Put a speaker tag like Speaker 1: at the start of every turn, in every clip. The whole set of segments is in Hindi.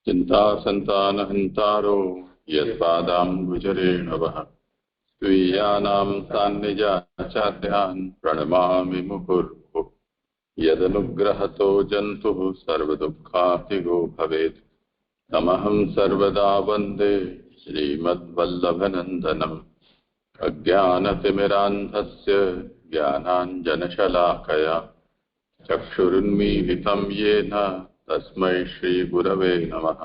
Speaker 1: चिन्तासन्तानहन्तारो यत्पादाम्बुजरेणवः स्वीयानां सान्निध्याचार्यान् प्रणमामि मुहुर्मुहुः। यदनुग्रहतो जन्तुः सर्वदुःखातिगो भवेत् तमहं सर्वदा वन्दे श्रीमद्वल्लभनन्दनम्। अज्ञानतिमिरान्धस्य ज्ञानाञ्जनशलाकया चक्षुरुन्मीलितं येन तस्मै श्रीगुरवे नमः।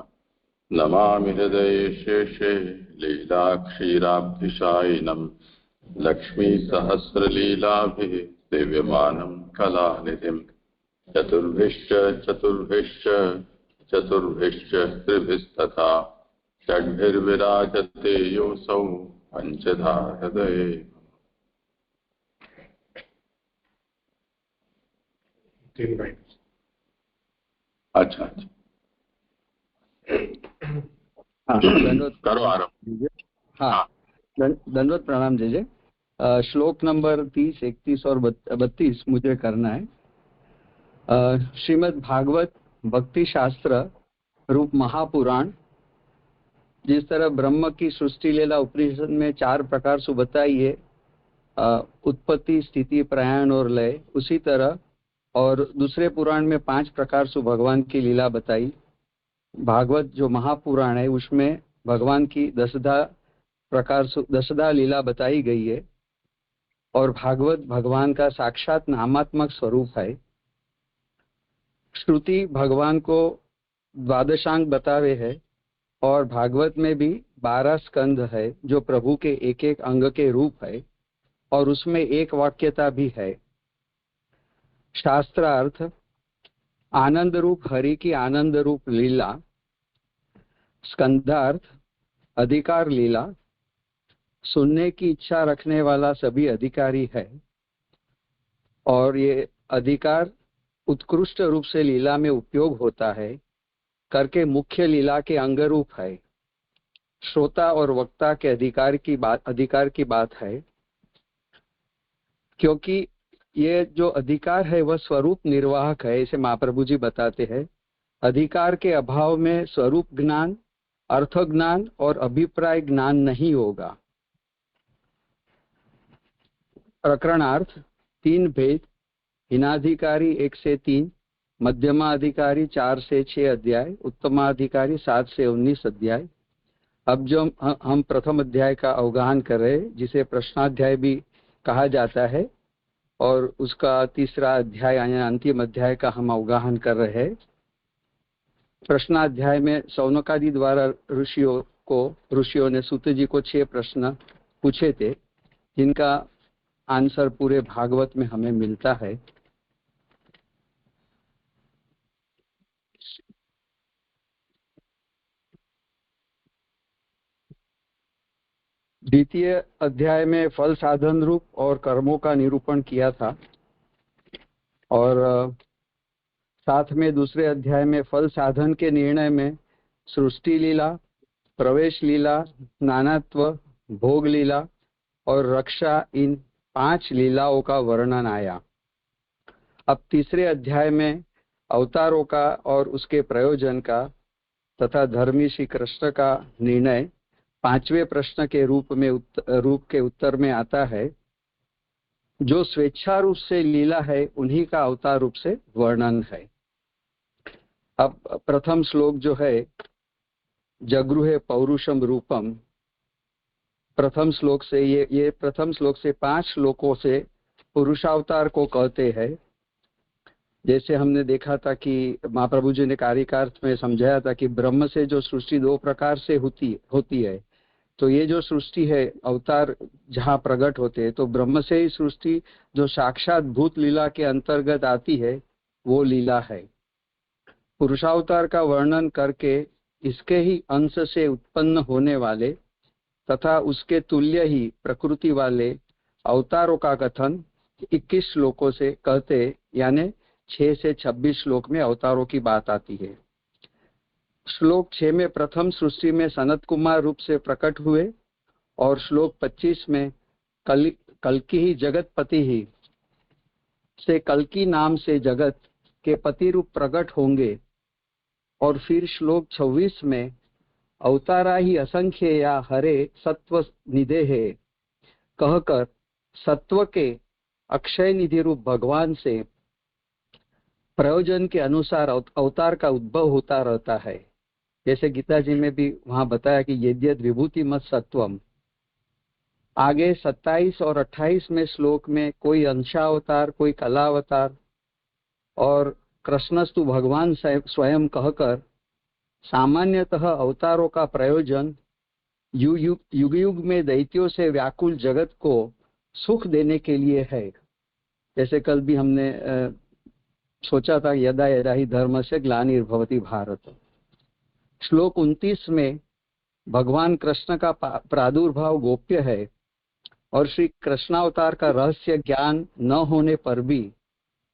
Speaker 1: नमामि हृदये शेषे लीलाक्षीराब्धिशायिनं लक्ष्मीसहस्रलीलाभिः सेव्यमानं कलानिधिम्। चतुर्भिश्च चतुर्भिश्च चतुर्भिश्च त्रिभिस्तथा षड्भिर्विराजते योऽसौ पञ्चधा हृदये। अच्छा
Speaker 2: हाँ,
Speaker 1: करो आरंभ।
Speaker 2: हाँ, दंडवत प्रणाम जय। श्लोक नंबर 30, 31 और 32 मुझे करना है। श्रीमद् भागवत भक्ति शास्त्र रूप महापुराण, जिस तरह ब्रह्म की सृष्टि लीला उपनिषद में 4 प्रकार से बताई है, उत्पत्ति, स्थिति, प्रयाण और लय, उसी तरह और दूसरे पुराण में 5 प्रकार से भगवान की लीला बताई। भागवत जो महापुराण है उसमें भगवान की दशधा लीला बताई गई है और भागवत भगवान का साक्षात नामात्मक स्वरूप है। श्रुति भगवान को द्वादशांग बतावे है और भागवत में भी 12 स्कंध है जो प्रभु के एक एक अंग के रूप है और उसमें एक वाक्यता भी है। शास्त्रार्थ आनंद रूप हरि की आनंद रूप लीला, स्कंधार्थ अधिकार लीला, सुनने की इच्छा रखने वाला सभी अधिकारी है और ये अधिकार उत्कृष्ट रूप से लीला में उपयोग होता है करके मुख्य लीला के अंग रूप है। श्रोता और वक्ता के अधिकार की बात है, क्योंकि ये जो अधिकार है वह स्वरूप निर्वाहक है, इसे महाप्रभु जी बताते हैं। अधिकार के अभाव में स्वरूप ज्ञान, अर्थ ज्ञान और अभिप्राय ज्ञान नहीं होगा। प्रकरणार्थ 3 भेद, हिनाधिकारी 1 से 3, मध्यमाधिकारी 4 से 6 अध्याय, उत्तमाधिकारी 7 से 19 अध्याय। अब जो हम प्रथम अध्याय का अवगाहन कर रहे हैं, जिसे प्रश्नाध्याय भी कहा जाता है, और उसका तीसरा अध्याय यानी अंतिम अध्याय का हम अवगाहन कर रहे हैं। प्रश्नाध्याय में सौनकादि द्वारा ऋषियों ने सूत जी को 6 प्रश्न पूछे थे, जिनका आंसर पूरे भागवत में हमें मिलता है। द्वितीय अध्याय में फल साधन रूप और कर्मों का निरूपण किया था और साथ में दूसरे अध्याय में फल साधन के निर्णय में सृष्टि लीला, प्रवेश लीला, नानात्व, भोग लीला और रक्षा, इन 5 लीलाओं का वर्णन आया। अब तीसरे अध्याय में अवतारों का और उसके प्रयोजन का तथा धर्मी श्री कृष्ण का निर्णय 5वें प्रश्न के रूप के उत्तर में आता है। जो स्वेच्छा रूप से लीला है उन्हीं का अवतार रूप से वर्णन है। अब प्रथम श्लोक जो है, जगृहे पौरुषम रूपम, प्रथम श्लोक से ये प्रथम श्लोक से 5 श्लोकों से पुरुषावतार को कहते हैं। जैसे हमने देखा था कि महाप्रभु जी ने कारिकार्थ में समझाया था कि ब्रह्म से जो सृष्टि 2 प्रकार से होती है, तो ये जो सृष्टि है अवतार जहाँ प्रकट होते हैं, तो ब्रह्म से ही सृष्टि जो साक्षात भूत लीला के अंतर्गत आती है वो लीला है। पुरुषावतार का वर्णन करके इसके ही अंश से उत्पन्न होने वाले तथा उसके तुल्य ही प्रकृति वाले अवतारों का कथन 21 श्लोकों से कहते, यानी 6 से 26 श्लोक में अवतारों की बात आती है। श्लोक 6 में प्रथम सृष्टि में सनत कुमार रूप से प्रकट हुए और श्लोक 25 में कल्कि ही जगतपति ही से कल्कि नाम से जगत के पति रूप प्रकट होंगे। और फिर श्लोक 26 में अवतारा ही असंख्य या हरे सत्व निधे है कहकर सत्व के अक्षय निधि रूप भगवान से प्रयोजन के अनुसार अवतार का उद्भव होता रहता है। जैसे गीता जी में भी वहां बताया कि यद्यद विभूति मत सत्वम। आगे 27 और 28 में श्लोक में कोई अंशावतार, कोई कलावतार और कृष्णस्तु भगवान स्वयं कहकर सामान्यतः अवतारों का प्रयोजन युग युग में दैत्यों से व्याकुल जगत को सुख देने के लिए है। जैसे कल भी हमने सोचा था यदा यदा ही धर्म से ग्लानिर्भवति भारत। श्लोक 29 में भगवान कृष्ण का प्रादुर्भाव गोप्य है और श्री कृष्णावतार का रहस्य ज्ञान न होने पर भी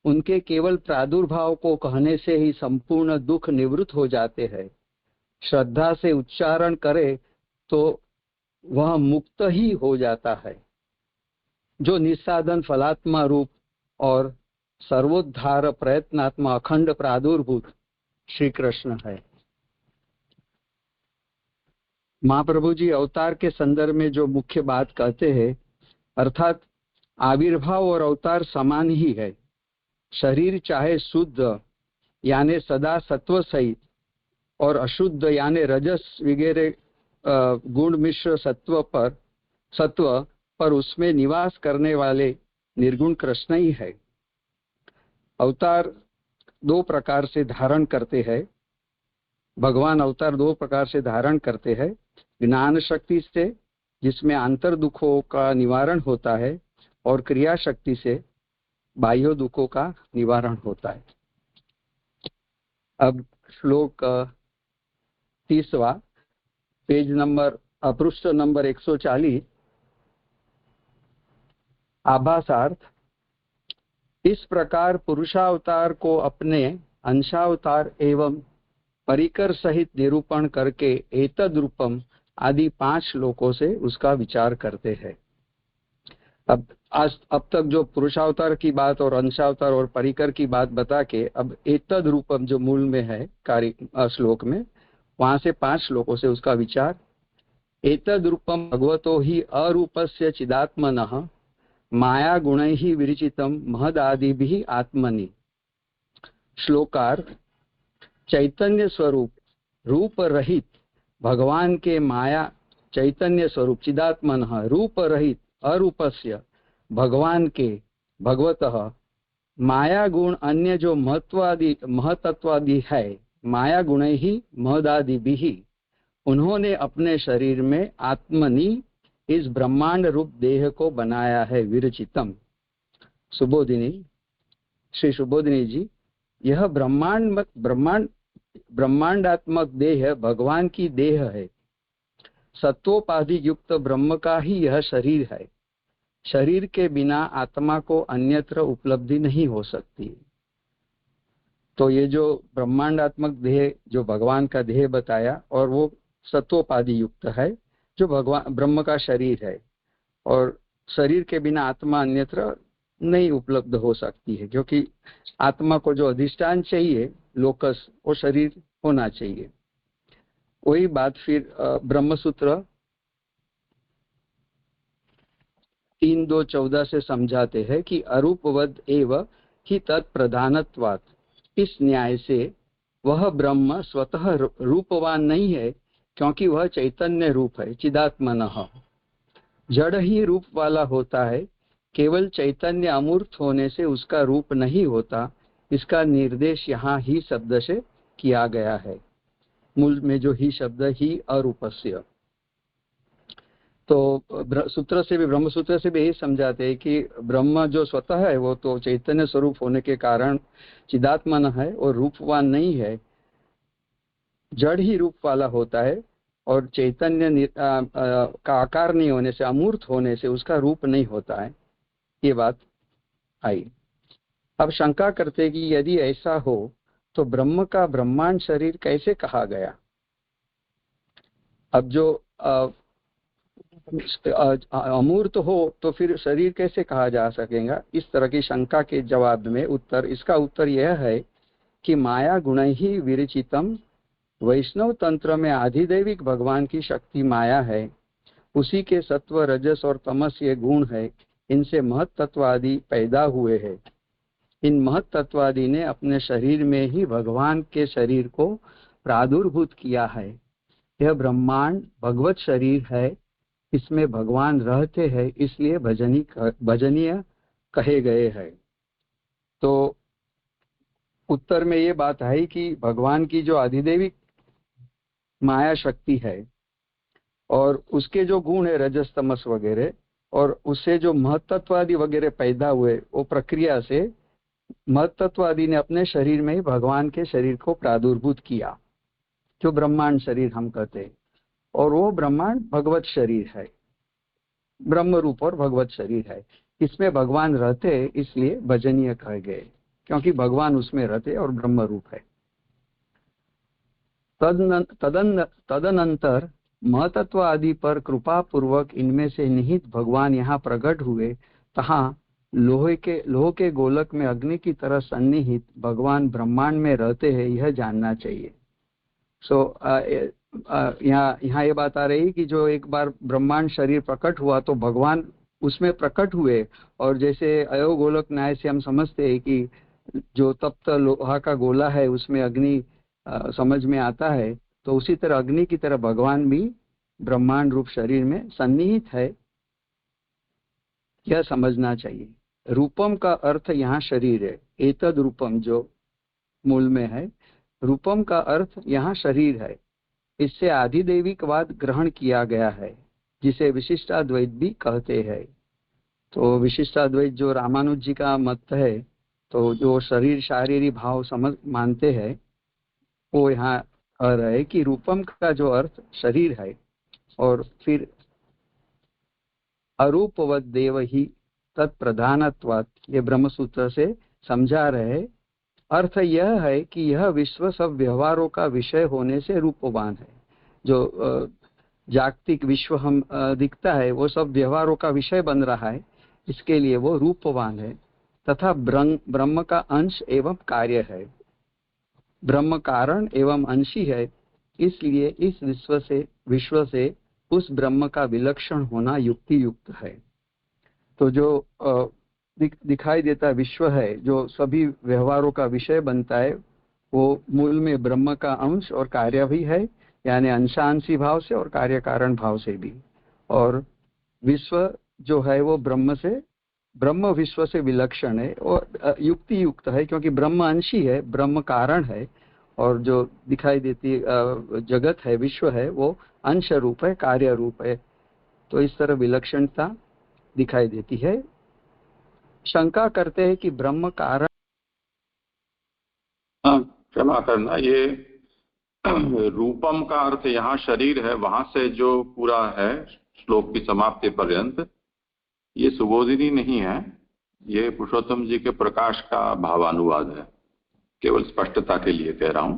Speaker 2: उनके केवल प्रादुर्भाव को कहने से ही संपूर्ण दुख निवृत्त हो जाते हैं। श्रद्धा से उच्चारण करे तो वह मुक्त ही हो जाता है। जो निस्साधन फलात्मा रूप और सर्वोद्धार प्रयत्नात्मा अखंड प्रादुर्भूत श्री कृष्ण है। महाप्रभु जी अवतार के संदर्भ में जो मुख्य बात कहते हैं, अर्थात आविर्भाव और अवतार समान ही है। शरीर चाहे शुद्ध यानी सदा सत्व सहित और अशुद्ध यानी रजस वगैरह गुण मिश्र सत्व पर उसमें निवास करने वाले निर्गुण कृष्ण ही है। अवतार दो प्रकार से धारण करते हैं। भगवान अवतार दो प्रकार से धारण करते हैं, ज्ञान शक्ति से जिसमें आंतर दुखों का निवारण होता है और क्रिया शक्ति से बाह्य दुखों का निवारण होता है। अब श्लोक 30वां पेज नंबर पृष्ठ नंबर 140 आभासार्थ। इस प्रकार पुरुषावतार को अपने अंशावतार एवं परिकर सहित निरूपण करके एतद रूपम आदि 5 श्लोकों से उसका विचार करते हैं। अब तक जो पुरुषावतार की बात और अंशावतार और परिकर की बात बता के अब एतद रूपम जो मूल में है कार्य श्लोक में, वहां से 5 श्लोकों से उसका विचार। एतद रूपम भगवतो ही अरूपस्य चिदात्मनः माया गुणैः विरचितम महदादिभिः आत्मनि। श्लोकार चैतन्य स्वरूप रूप रहित भगवान के माया चैतन्य स्वरूप चिदात्मनः रूप रहित अरूपस्य भगवान के भगवतः माया गुण अन्य जो महतत्वादि है माया गुण ही महदादि भी उन्होंने अपने शरीर में आत्मनि इस ब्रह्मांड रूप देह को बनाया है विरचितम। सुबोधिनी श्री सुबोधिनी जी, यह ब्रह्मांडात्मक देह भगवान की देह है। सत्वोपाधि युक्त ब्रह्म का ही यह शरीर है। शरीर के बिना आत्मा को अन्यत्र उपलब्धि नहीं हो सकती। तो ये जो ब्रह्मांडात्मक देह जो भगवान का देह बताया और वो सत्वोपाधि युक्त है जो भगवान ब्रह्म का शरीर है, और शरीर के बिना आत्मा अन्यत्र नहीं उपलब्ध हो सकती है, क्योंकि आत्मा को जो अधिष्ठान चाहिए लोकस वो शरीर होना चाहिए। वही बात फिर ब्रह्मसूत्र 3.2.14 से समझाते हैं कि अरूपवद एव ही तत्प्रधानत्वात्। इस न्याय से वह ब्रह्म स्वतः रूपवान नहीं है, क्योंकि वह चैतन्य रूप है चिदात्मनः। जड़ ही रूप वाला होता है, केवल चैतन्य अमूर्त होने से उसका रूप नहीं होता। इसका निर्देश यहाँ ही शब्द से किया गया है। मूल में जो ही शब्द ही अरूपस्य। तो सूत्र से भी ब्रह्मसूत्र से भी यही समझाते हैं कि ब्रह्म जो स्वतः है वो तो चैतन्य स्वरूप होने के कारण चिदात्मन है और रूपवान नहीं है। जड़ ही रूप वाला होता है और चैतन्य का आकार नहीं होने से, अमूर्त होने से उसका रूप नहीं होता है। ये बात आई। अब शंका करते कि यदि ऐसा हो तो ब्रह्म का ब्रह्मांड शरीर कैसे कहा गया? अब जो अमूर्त हो तो फिर शरीर कैसे कहा जा सकेगा? इस तरह की शंका के जवाब में इसका उत्तर यह है कि माया गुण ही विरचितम वैष्णव तंत्र में आधिदैविक भगवान की शक्ति माया है, उसी के सत्व रजस और तमस ये गुण है, इनसे महत तत्वादि पैदा हुए हैं। इन महत तत्वादि ने अपने शरीर में ही भगवान के शरीर को प्रादुर्भूत किया है। यह ब्रह्मांड भगवत शरीर है, इसमें भगवान रहते हैं, इसलिए भजनीय कहे गए हैं। तो उत्तर में ये बात है कि भगवान की जो अधिदैविक माया शक्ति है और उसके जो गुण है रजस तमस वगैरह, और उससे जो महत्त्ववादी वगैरह पैदा हुए, वो प्रक्रिया से महत्त्ववादी ने अपने शरीर में ही भगवान के शरीर को प्रादुर्भूत किया, जो ब्रह्मांड शरीर हम कहते हैं। और वो ब्रह्मांड भगवत शरीर है, ब्रह्म रूप और भगवत शरीर है। इसमें भगवान रहते हैं, इसलिए भजनीय कहे गए, क्योंकि भगवान उसमें रहते और ब्रह्म रूप है। तदनंतर महतत्व आदि पर कृपा पूर्वक इनमें से निहित भगवान यहाँ प्रकट हुए, तहाँ लोह के गोलक में अग्नि की तरह सन्निहित भगवान ब्रह्मांड में रहते हैं, यह जानना चाहिए। यहाँ ये बात आ रही कि जो एक बार ब्रह्मांड शरीर प्रकट हुआ तो भगवान उसमें प्रकट हुए, और जैसे अयोगोलक न्याय से हम समझते हैं कि जो तप्त लोहा का गोला है उसमें अग्नि समझ में आता है, तो उसी तरह अग्नि की तरह भगवान भी ब्रह्मांड रूप शरीर में सन्निहित है, यह समझना चाहिए। रूपम का अर्थ यहाँ शरीर है, एतद रूपम जो मूल में है, रूपम का अर्थ यहाँ शरीर है। इससे आधिदैविकवाद ग्रहण किया गया है, जिसे विशिष्टाद्वैत भी कहते हैं। तो विशिष्टाद्वैत जो रामानुज जी का मत है, तो जो शरीर शारीरिक भाव समझ मानते हैं, वो यहाँ कह रहे हैं कि रूपम का जो अर्थ शरीर है, और फिर अरूपवद देव ही तत्प्रधानत्वात्, ये ब्रह्मसूत्र से समझा रहे। अर्थ यह है कि यह विश्व सब व्यवहारों का विषय होने से रूपवान है। जो जागतिक विश्व हम दिखता है, वो सब व्यवहारों का विषय बन रहा है, इसके लिए वो रूपवान है। तथा ब्रह्म का अंश एवं कार्य है, ब्रह्म कारण एवं अंशी है, इसलिए इस विश्व से उस ब्रह्म का विलक्षण होना युक्ति युक्त है। तो जो दिखाई देता विश्व है, जो सभी व्यवहारों का विषय बनता है, वो मूल में ब्रह्म का अंश और कार्य भी है, यानी अंशांशी भाव से और कार्य कारण भाव से भी। और विश्व जो है वो ब्रह्म विश्व से विलक्षण है और युक्ति युक्त है, क्योंकि ब्रह्म अंशी है, ब्रह्म कारण है, और जो दिखाई देती जगत है, विश्व है, वो अंश रूप है, कार्य रूप है। तो इस तरह विलक्षणता दिखाई देती है। शंका करते हैं कि ब्रह्म कारण,
Speaker 1: क्षमा करना, ये रूपम का अर्थ यहाँ शरीर है, वहां से जो पूरा है श्लोक की समाप्ति पर्यंत, ये सुबोधिनी नहीं है, ये पुरुषोत्तम जी के प्रकाश का भावानुवाद है। केवल स्पष्टता के लिए कह रहा हूं,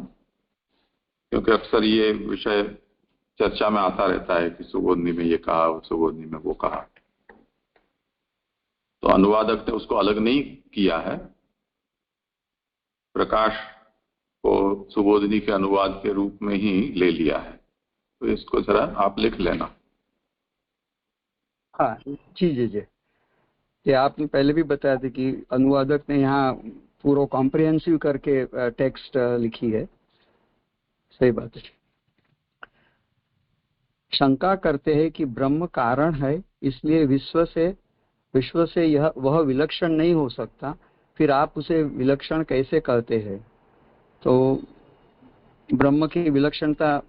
Speaker 1: क्योंकि अक्सर ये विषय चर्चा में आता रहता है कि सुबोधिनी में ये कहा, सुबोधिनी में वो कहा। तो अनुवादक ने उसको अलग नहीं किया है, प्रकाश को सुबोधिनी के अनुवाद के रूप में ही ले लिया है। तो इसको जरा आप लिख लेना।
Speaker 2: हाँ जी जी जी, ये आपने पहले भी बताया था कि अनुवादक ने यहाँ पूरा कॉम्प्रिहेंसिव करके टेक्स्ट लिखी है, सही बात है। शंका करते हैं कि ब्रह्म कारण है, इसलिए विश्व से वह विलक्षण नहीं हो सकता, फिर आप उसे विलक्षण कैसे कहते हैं? तो ब्रह्म की विलक्षणता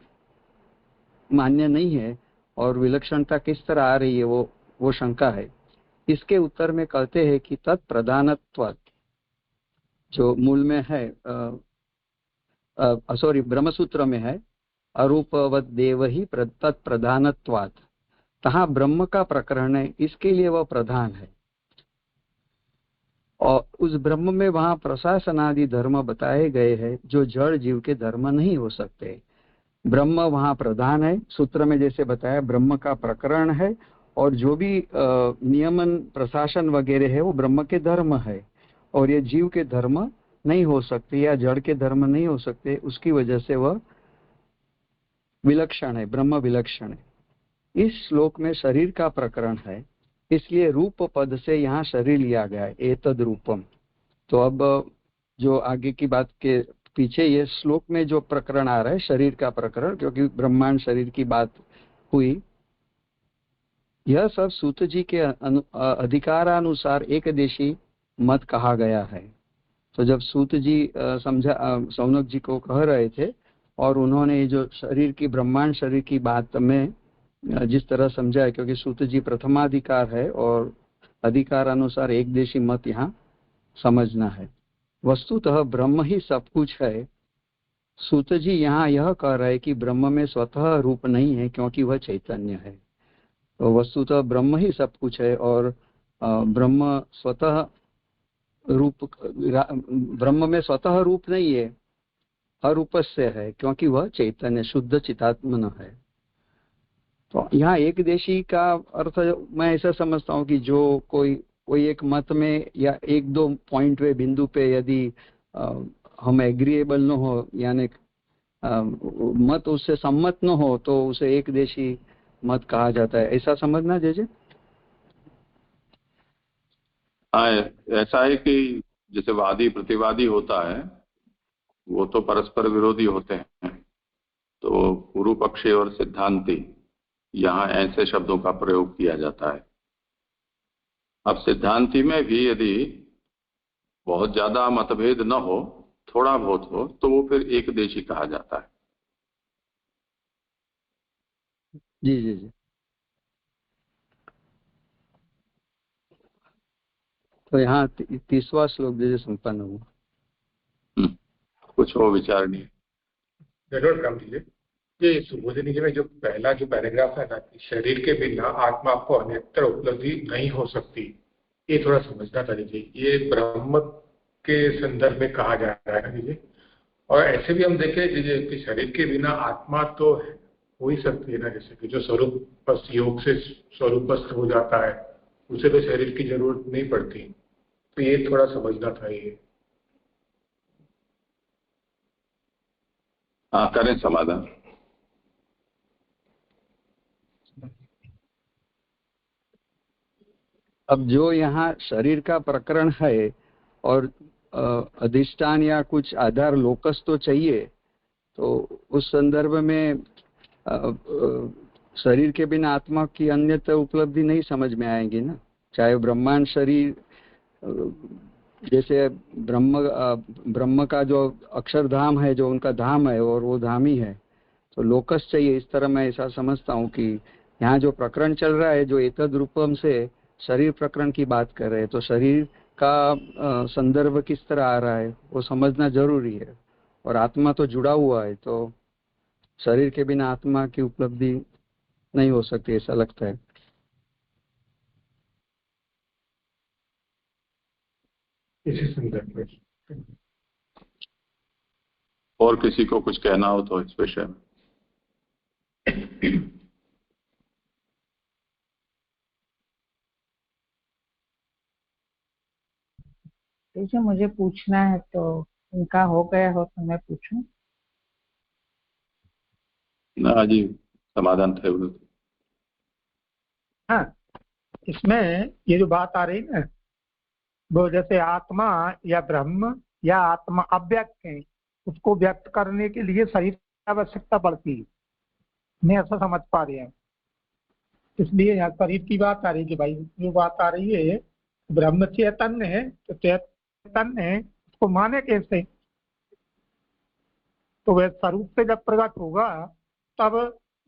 Speaker 2: मान्य नहीं है, और विलक्षणता किस तरह आ रही है वो शंका है। इसके उत्तर में कहते हैं कि तत्प्रधानत्वात्, जो मूल में है ब्रह्मसूत्र में है, अरूपवद देव ही तत्प्रधानत्वात्, तहाँ ब्रह्म का प्रकरण है, इसके लिए वह प्रधान है। और उस ब्रह्म में वहां प्रशासनादि धर्म बताए गए हैं, जो जड़ जीव के धर्म नहीं हो सकते। ब्रह्म वहां प्रधान है, सूत्र में जैसे बताया ब्रह्म का प्रकरण है, और जो भी नियमन प्रशासन वगैरह है वो ब्रह्म के धर्म है, और ये जीव के धर्म नहीं हो सकते या जड़ के धर्म नहीं हो सकते। उसकी वजह से वह विलक्षण है, ब्रह्म विलक्षण है। इस श्लोक में शरीर का प्रकरण है, इसलिए रूप पद से यहाँ शरीर लिया गया है, एतद रूपम। तो अब जो आगे की बात के पीछे ये श्लोक में जो प्रकरण आ रहा है शरीर का प्रकरण, क्योंकि ब्रह्मांड शरीर की बात हुई, यह सब सूत जी के अधिकारानुसार एक देशी मत कहा गया है। तो जब सूत जी सौनक जी को कह रहे थे और उन्होंने जो शरीर की, ब्रह्मांड शरीर की बात में जिस तरह समझाया, क्योंकि सूत जी प्रथमाधिकार है और अधिकार अनुसार एक देशी मत यहाँ समझना है। वस्तुतः ब्रह्म ही सब कुछ है। सूत जी यहाँ यह कह रहे हैं कि ब्रह्म में स्वतः रूप नहीं है क्योंकि वह चैतन्य है। तो वस्तुतः ब्रह्म ही सब कुछ है और ब्रह्म स्वतः रूप, ब्रह्म में स्वतः रूप नहीं है, अरूपस्य है क्योंकि वह चैतन्य शुद्ध चितात्मन है। तो यहाँ एक देशी का अर्थ मैं ऐसा समझता हूँ कि जो कोई एक मत में या एक दो पॉइंट पे, बिंदु पे यदि हम एग्रीएबल न हो, यानी मत उससे सम्मत न हो, तो उसे एक देशी मत कहा जाता है, ऐसा समझना जैसे।
Speaker 1: हाँ, ऐसा है कि जैसे वादी प्रतिवादी होता है वो तो परस्पर विरोधी होते हैं, तो पूर्व पक्षी और सिद्धांती, यहाँ ऐसे शब्दों का प्रयोग किया जाता है। अब सिद्धांती में भी यदि बहुत ज्यादा मतभेद न हो, थोड़ा बहुत हो, तो वो फिर एक देशी कहा जाता है।
Speaker 2: जी जी जी। तो यहाँ 30वां श्लोक जैसे संपन्न हुआ।
Speaker 1: कुछ हो विचार नहीं।
Speaker 3: जरूर काम कीजिए। ये सुबोधिनी जी में जो पहला जो पैराग्राफ है ना, शरीर के बिना आत्मा को अन्यत्र उपलब्धि नहीं हो सकती, ये थोड़ा समझना चाहिए। ये ब्रह्म के संदर्भ में कहा जा रहा है ना जी। और ऐसे भी हम देखें कि शरीर के बिना आत्मा तो हो ही सकती है ना, जैसे कि जो स्वरूप योग से स्वरूपस्थ हो जाता है, उसे तो शरीर की जरूरत नहीं पड़ती। तो ये थोड़ा समझना था ये।
Speaker 1: हाँ, करें समाधान।
Speaker 2: अब जो यहाँ शरीर का प्रकरण है और अधिष्ठान या कुछ आधार लोकस तो चाहिए, तो उस संदर्भ में शरीर के बिना आत्मा की अन्यथा उपलब्धि नहीं समझ में आएगी ना। चाहे ब्रह्मांड शरीर, जैसे ब्रह्म का जो अक्षरधाम है, जो उनका धाम है और वो धाम ही है, तो लोकस चाहिए। इस तरह मैं ऐसा समझता हूँ कि यहाँ जो प्रकरण चल रहा है, जो एतद रूपम से शरीर प्रकरण की बात कर रहे हैं, तो शरीर का संदर्भ किस तरह आ रहा है वो समझना जरूरी है। और आत्मा तो जुड़ा हुआ है, तो शरीर के बिना आत्मा की उपलब्धि नहीं हो सकती, ऐसा लगता है।
Speaker 3: इसी संदर्भ में
Speaker 1: और किसी को कुछ कहना हो तो इस विषय में।
Speaker 4: जैसे मुझे पूछना है, तो उनका हो गया हो तो मैं पूछूं?
Speaker 1: ना जी, समाधान थे।
Speaker 5: हाँ, इसमें ये जो बात आ रही है ना, वो जैसे आत्मा या ब्रह्म या आत्मा अव्यक्त है, उसको व्यक्त करने के लिए शरीर की आवश्यकता पड़ती है। मैं ऐसा समझ पा रही हूँ, इसलिए यहाँ शरीर की बात आ रही है कि भाई जो बात आ रही है, ब्रह्म चैतन्य है, तो चैतन्य है, उसको माने कैसे? तो वह स्वरूप से जब प्रकट होगा तब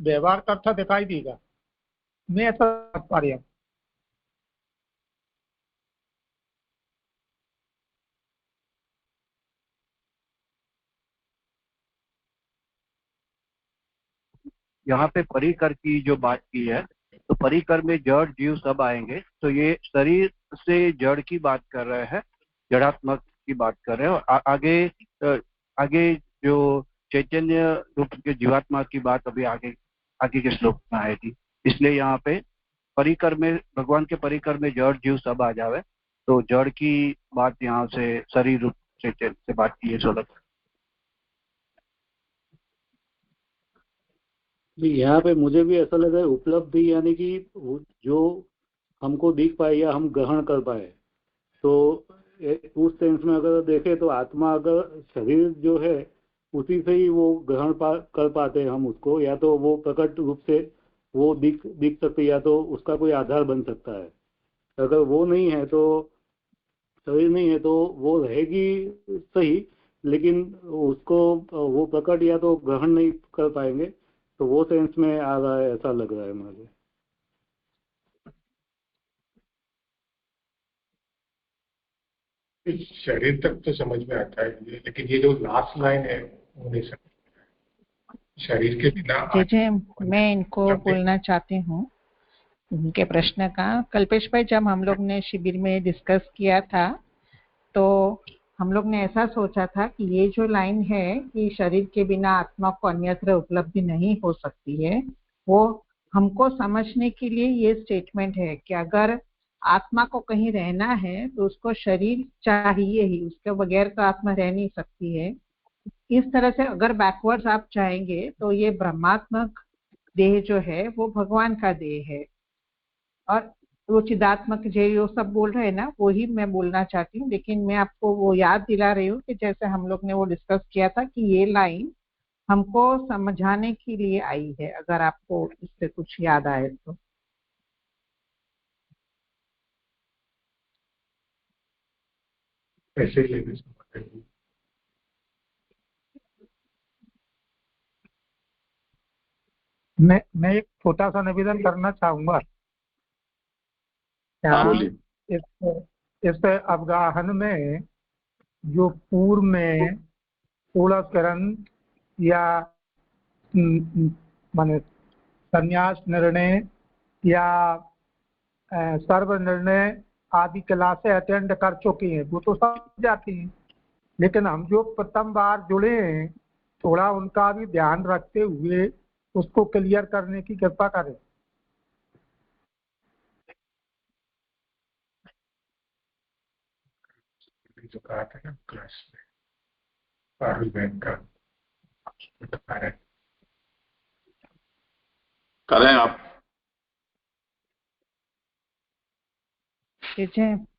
Speaker 5: व्यवहार करता दिखाई देगा। मैं ऐसा समझ पा रही हूँ।
Speaker 6: यहाँ पे परिकर की जो बात की है, तो परिकर में जड़ जीव सब आएंगे। तो ये शरीर से जड़ की बात कर रहे हैं, जड़ात्मक की बात कर रहे हैं। और आगे जो चैतन्य रूप के जीवात्मा की बात अभी आगे के श्लोक में आएगी। इसलिए यहाँ पे परिकर में, भगवान के परिकर में जड़ जीव सब आ जावे, तो जड़ की बात यहाँ से शरीर रूप से बात की है।
Speaker 7: यहाँ पे मुझे भी ऐसा लगा है उपलब्धि यानी कि जो हमको दिख पाए या हम ग्रहण कर पाए, तो उस सेंस में अगर देखें तो आत्मा अगर शरीर जो है उसी से ही वो ग्रहण कर पाते हैं हम उसको, या तो वो प्रकट रूप से वो दिख सकते, या तो उसका कोई आधार बन सकता है। अगर वो नहीं है तो शरीर नहीं है तो वो रहेगी सही, लेकिन उसको वो प्रकट या तो ग्रहण नहीं कर पाएंगे, तो वो सेंस में आ रहा है, ऐसा लग रहा है मुझे।
Speaker 3: इस शरीर तक तो समझ में आता है, लेकिन ये जो लास्ट लाइन है वो नहीं समझ। शरीर के बिना
Speaker 4: जय मैं इनको बोलना चाहती हूँ उनके प्रश्न का। कल्पेश भाई, जब हम लोग ने शिविर में डिस्कस किया था तो हम लोग ने ऐसा सोचा था कि ये जो लाइन है कि शरीर के बिना आत्मा को अन्यत्र उपलब्धि नहीं हो सकती है, वो हमको समझने के लिए ये स्टेटमेंट है कि अगर आत्मा को कहीं रहना है तो उसको शरीर चाहिए ही, उसके बगैर तो आत्मा रह नहीं सकती है। इस तरह से अगर बैकवर्ड्स आप जाएंगे तो ये ब्रह्मात्मक देह जो है वो भगवान का देह है, और वो चिदात्मक जो सब बोल रहे हैं ना, वो ही मैं बोलना चाहती हूँ। लेकिन मैं आपको वो याद दिला रही हूँ कि जैसे हम लोग ने वो डिस्कस किया था कि ये लाइन हमको समझाने के लिए आई है, अगर आपको इससे कुछ याद आए तो।
Speaker 3: ऐसे ही लेने से
Speaker 5: मैं एक छोटा सा निवेदन करना चाहूंगा। इस अवगाहन में जो पूर्व में पूर्णकरण या माने संन्यास निर्णय या सर्व निर्णय आदि क्लासें अटेंड कर चुके हैं, वो तो समझ जाती हैं, लेकिन हम जो प्रथम बार जुड़े हैं थोड़ा उनका भी ध्यान रखते हुए उसको क्लियर करने की कृपा करें।
Speaker 3: जो कहा था ना क्लास में पारुल बहन का बता रहे
Speaker 1: करें आप।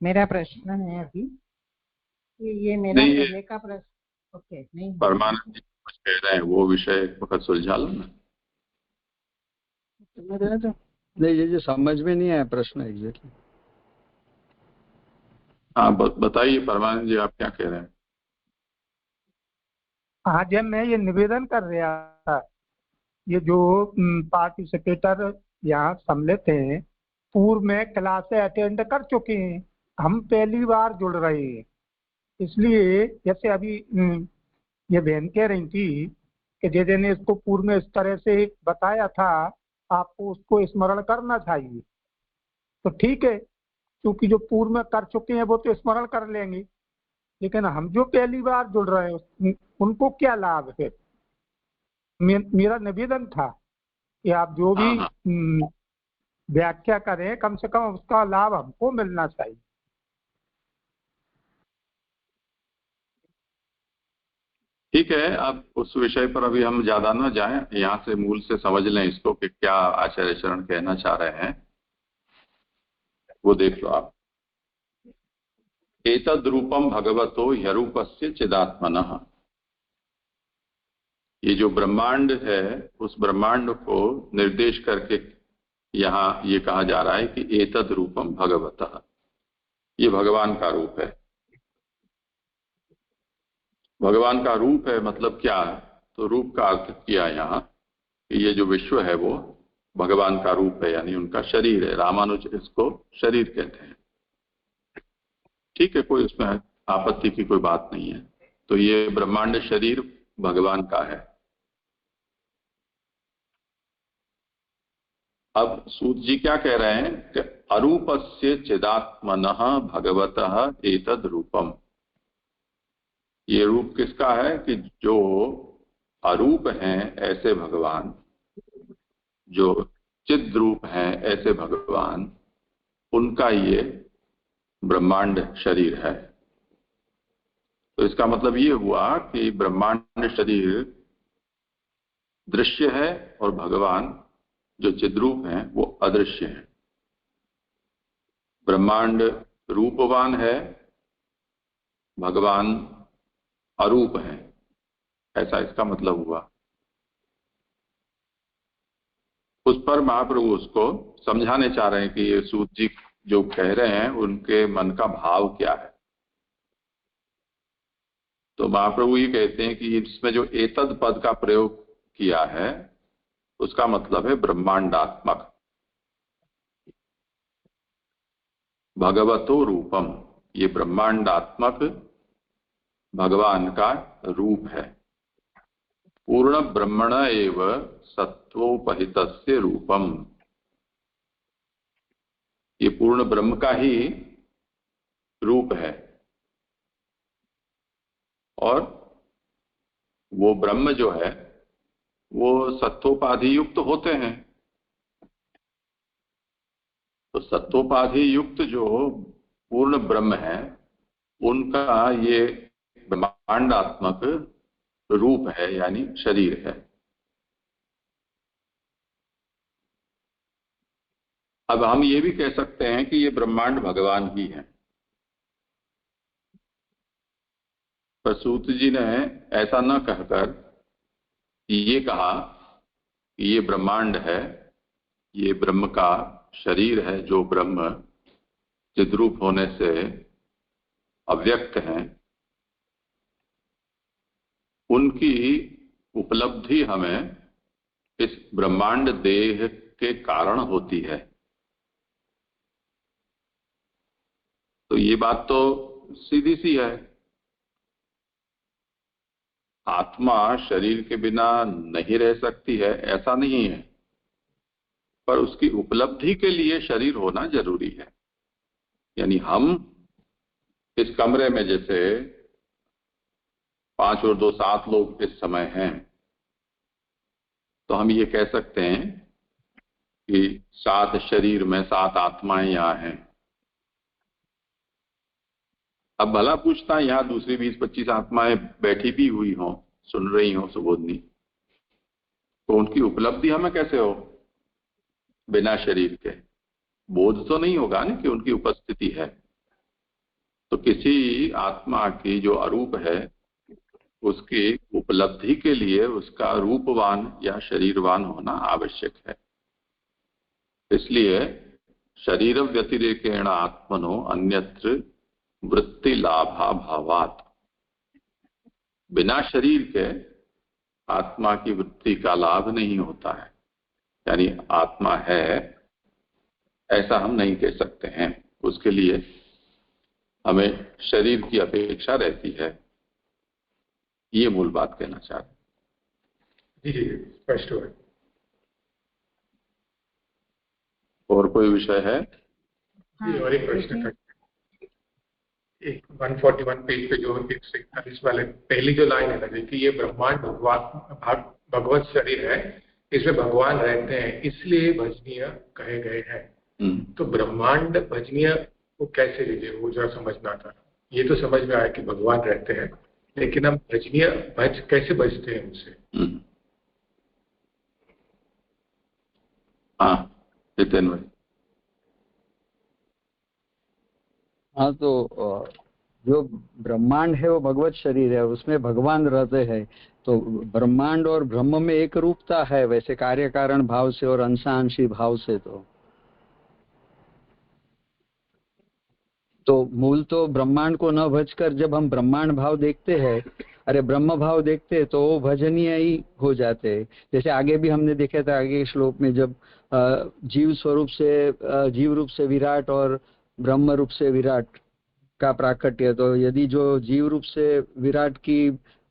Speaker 4: मेरा प्रश्न है अभी, ये मेरा पहले का प्रश्न। ओके, नहीं
Speaker 1: परमानंद जी कुछ कह रहे हैं, वो विषय वक्त सुलझा लो ना।
Speaker 2: नहीं, ये जो समझ में नहीं आया प्रश्न एग्जैक्टली।
Speaker 1: हाँ बताइए परमानंद जी, आप क्या कह रहे हैं?
Speaker 5: हाँ, जब मैं ये निवेदन कर रहा था, ये जो पार्टिसिपेटर यहाँ सम्मिलित हैं पूर्व में क्लासें अटेंड कर चुके हैं, हम पहली बार जुड़ रहे हैं, इसलिए जैसे अभी ये बहन कह रही थी कि जैसे ने इसको पूर्व में इस तरह से बताया था, आपको उसको स्मरण करना चाहिए। तो ठीक है, क्योंकि जो पूर्व में कर चुके हैं वो तो स्मरण कर लेंगे, लेकिन हम जो पहली बार जुड़ रहे हैं उनको क्या लाभ है। मेरा निवेदन था कि आप जो भी व्याख्या करें कम से कम उसका लाभ हमको मिलना चाहिए।
Speaker 1: ठीक है, अब उस विषय पर अभी हम ज्यादा ना जाएं, यहाँ से मूल से समझ लें इसको कि क्या आचार्य चरण कहना चाह रहे हैं, वो देख लो आप। एतद रूपम भगवतो ह्यरूपस्य चिदात्मनः, ये जो ब्रह्मांड है उस ब्रह्मांड को निर्देश करके यहाँ ये कहा जा रहा है कि एतद रूपम भगवतः, ये भगवान का रूप है। भगवान का रूप है मतलब क्या है? तो रूप का अर्थ किया यहाँ कि ये जो विश्व है वो भगवान का रूप है, यानी उनका शरीर है। रामानुज इसको शरीर कहते हैं। ठीक है, कोई उसमें आपत्ति की कोई बात नहीं है। तो ये ब्रह्मांड शरीर भगवान का है। अब सूत जी क्या कह रहे हैं कि अरूपस्य चिदात्मनः भगवतः एतद रूपम, ये रूप किसका है कि जो अरूप हैं ऐसे भगवान, जो चिद रूप हैं ऐसे भगवान, उनका ये ब्रह्मांड शरीर है। तो इसका मतलब ये हुआ कि ब्रह्मांड शरीर दृश्य है और भगवान जो चिद्रूप हैं वो अदृश्य हैं। ब्रह्मांड रूपवान है, भगवान अरूप है, ऐसा इसका मतलब हुआ। उस पर महाप्रभु उसको समझाने चाह रहे हैं कि ये सूत जी जो कह रहे हैं उनके मन का भाव क्या है। तो महाप्रभु ये कहते हैं कि इसमें जो एतद पद का प्रयोग किया है उसका मतलब है ब्रह्मांडात्मक, भगवतो रूपम। ये ब्रह्मांडात्मक भगवान का रूप है। पूर्ण ब्रह्मण एव सत्वोपहितस्य रूपम। ये पूर्ण ब्रह्म का ही रूप है और वो ब्रह्म जो है वो सत्वोपाधि युक्त होते हैं। तो सत्वोपाधि युक्त जो पूर्ण ब्रह्म है उनका ये ब्रह्मांडात्मक रूप है, यानी शरीर है। अब हम ये भी कह सकते हैं कि ये ब्रह्मांड भगवान ही है। पर सूत जी ने ऐसा न कहकर ये कहा कि ये ब्रह्मांड है, ये ब्रह्म का शरीर है, जो ब्रह्म चिद्रूप होने से अव्यक्त हैं, उनकी उपलब्धि हमें इस ब्रह्मांड देह के कारण होती है। तो ये बात तो सीधी सी है। आत्मा शरीर के बिना नहीं रह सकती है ऐसा नहीं है, पर उसकी उपलब्धि के लिए शरीर होना जरूरी है। यानी हम इस कमरे में जैसे 5 और 2 7 लोग इस समय हैं, तो हम ये कह सकते हैं कि 7 शरीर में 7 आत्माएं यहाँ हैं। अब भला पूछता है यहाँ दूसरी 20-25 आत्माएं बैठी भी हुई हों, सुन रही हों सुबोधनी, तो उनकी उपलब्धि हमें कैसे हो बिना शरीर के? बोध तो नहीं होगा ना कि उनकी उपस्थिति है। तो किसी आत्मा की जो अरूप है उसकी उपलब्धि के लिए उसका रूपवान या शरीरवान होना आवश्यक है। इसलिए शरीर व्यतिरेकेण आत्मनो अन्यत्र वृत्ति लाभा भावात। बिना शरीर के आत्मा की वृत्ति का लाभ नहीं होता है, यानी आत्मा है ऐसा हम नहीं कह सकते हैं। उसके लिए हमें शरीर की अपेक्षा रहती है। ये मूल बात कहना चाह रहे।
Speaker 3: जी स्पष्ट हुआ।
Speaker 1: और कोई विषय है?
Speaker 3: जी और एक प्रश्न था, एक 141 पेज पे जो 141 वाले पहली जो लाइन है ना कि ये ब्रह्मांड भगवत शरीर है, इसमें भगवान रहते हैं इसलिए भजनीय कहे गए हैं। तो ब्रह्मांड भजनीय वो कैसे लीजिए, वो जरा समझना था। ये तो समझ में आया कि भगवान रहते हैं, लेकिन हम भजनीय कैसे बजते हैं उनसे?
Speaker 1: हाँ जितेंद्र भाई।
Speaker 2: हाँ, तो जो ब्रह्मांड है वो भगवत शरीर है, उसमें भगवान रहते हैं। तो ब्रह्मांड और ब्रह्म में एक रूपता है वैसे कार्य कारण भाव से और अंशांशी भाव से। तो मूल तो ब्रह्मांड को न भजकर जब हम ब्रह्मांड भाव देखते हैं, अरे ब्रह्म भाव देखते हैं, तो वो भजनीय ही हो जाते हैं। जैसे आगे भी हमने देखा था, आगे श्लोक में जब जीव स्वरूप से जीव रूप से विराट और ब्रह्म रूप से विराट का प्राकट्य, तो यदि जो जीव रूप से विराट की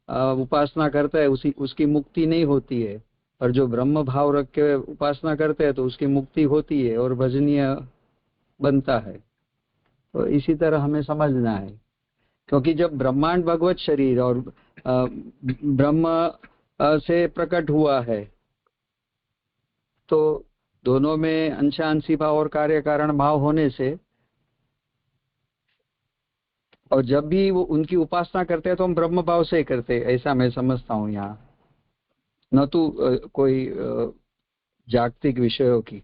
Speaker 2: उपासना करता है उसकी मुक्ति नहीं होती है, और जो ब्रह्म भाव रख के उपासना करते हैं तो उसकी मुक्ति होती है और भजनीय बनता है। तो इसी तरह हमें समझना है, क्योंकि जब ब्रह्मांड भगवत शरीर और ब्रह्म से प्रकट हुआ है, तो दोनों में अंशांशी भाव और कार्य कारण भाव होने से, और जब भी वो उनकी उपासना करते हैं तो हम ब्रह्म भाव से करते हैं, ऐसा मैं समझता हूँ यहाँ। न तो कोई जागतिक विषयों की।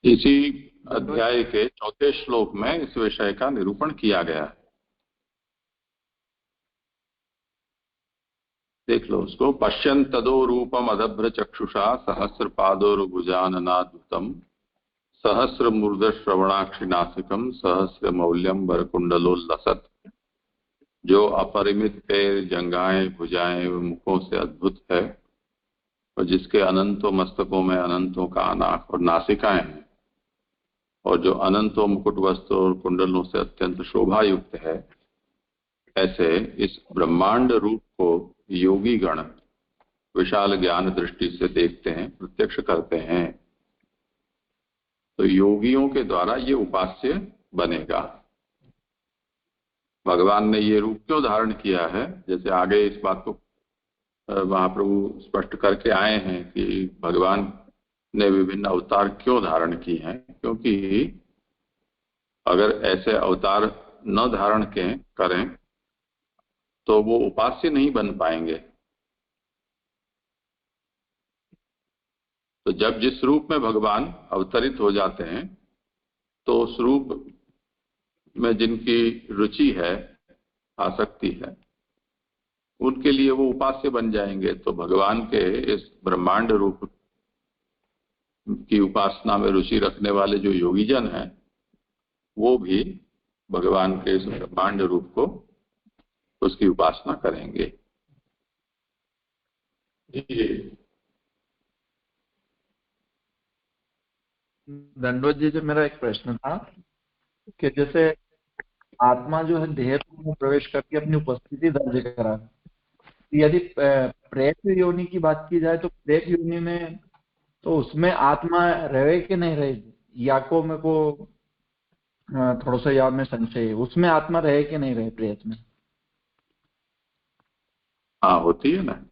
Speaker 1: इसी अध्याय के 4 श्लोक में इस विषय का निरूपण किया गया है। देख लो उसको। पश्यन् तदो रूपम अदभ्र चक्षुषा सहस्रपादोर्भुजाननाद्भुतम सहस्रमूर्ध श्रवणाक्षिनासिकम सहस्र मौल्यम वरकुंडलोल्लसत्। जो अपरिमित पैर, जंघाएं, भुजाएं व मुखों से अद्भुत है और जिसके अनंतों मस्तकों में अनंतों का नाक और नासिकाएं हैं और जो अनंतों मुकुट वस्त्र और कुंडलों से अत्यंत शोभा युक्त है, ऐसे इस ब्रह्मांड रूप को योगी गण विशाल ज्ञान दृष्टि से देखते हैं, प्रत्यक्ष करते हैं। तो योगियों के द्वारा ये उपास्य बनेगा। भगवान ने ये रूप क्यों धारण किया है, जैसे आगे इस बात को महाप्रभु स्पष्ट करके आए हैं कि भगवान ने विभिन्न अवतार क्यों धारण किए हैं, क्योंकि अगर ऐसे अवतार न धारण करें तो वो उपास्य नहीं बन पाएंगे। तो जब जिस रूप में भगवान अवतरित हो जाते हैं तो उस रूप में जिनकी रुचि है, आसक्ति है, उनके लिए वो उपास्य बन जाएंगे। तो भगवान के इस ब्रह्मांड रूप की उपासना में रुचि रखने वाले जो योगीजन हैं, वो भी भगवान के इस ब्रह्मांड रूप को, उसकी उपासना करेंगे।
Speaker 8: दंडोत जी, जो मेरा एक प्रश्न था कि जैसे आत्मा जो है देह में प्रवेश करके अपनी उपस्थिति दर्ज करा, यदि प्रेत योनि की बात की जाए तो प्रेत योनि में तो उसमें आत्मा रहे कि नहीं रहे, या को मेरे को थोड़ा सा याद में संशय है, उसमें आत्मा रहे कि नहीं रहे प्रेत में?
Speaker 1: हाँ, होती है ना,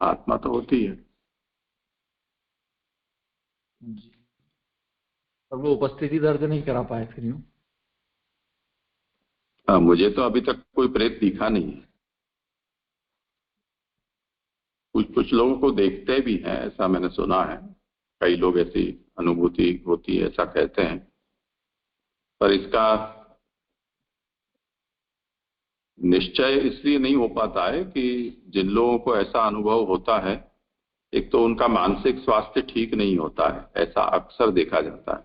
Speaker 1: आत्मा तो होती है
Speaker 8: जी। और वो उपस्थिति दर्ज नहीं करा पाए फिर यूं?
Speaker 1: हाँ, मुझे तो अभी तक कोई प्रेत दिखा नहीं है। कुछ लोगों को देखते भी हैं, ऐसा मैंने सुना है। कई लोग ऐसी अनुभूति होती है ऐसा कहते हैं, पर इसका निश्चय इसलिए नहीं हो पाता है कि जिन लोगों को ऐसा अनुभव होता है, एक तो उनका मानसिक स्वास्थ्य ठीक नहीं होता है, ऐसा अक्सर देखा जाता है।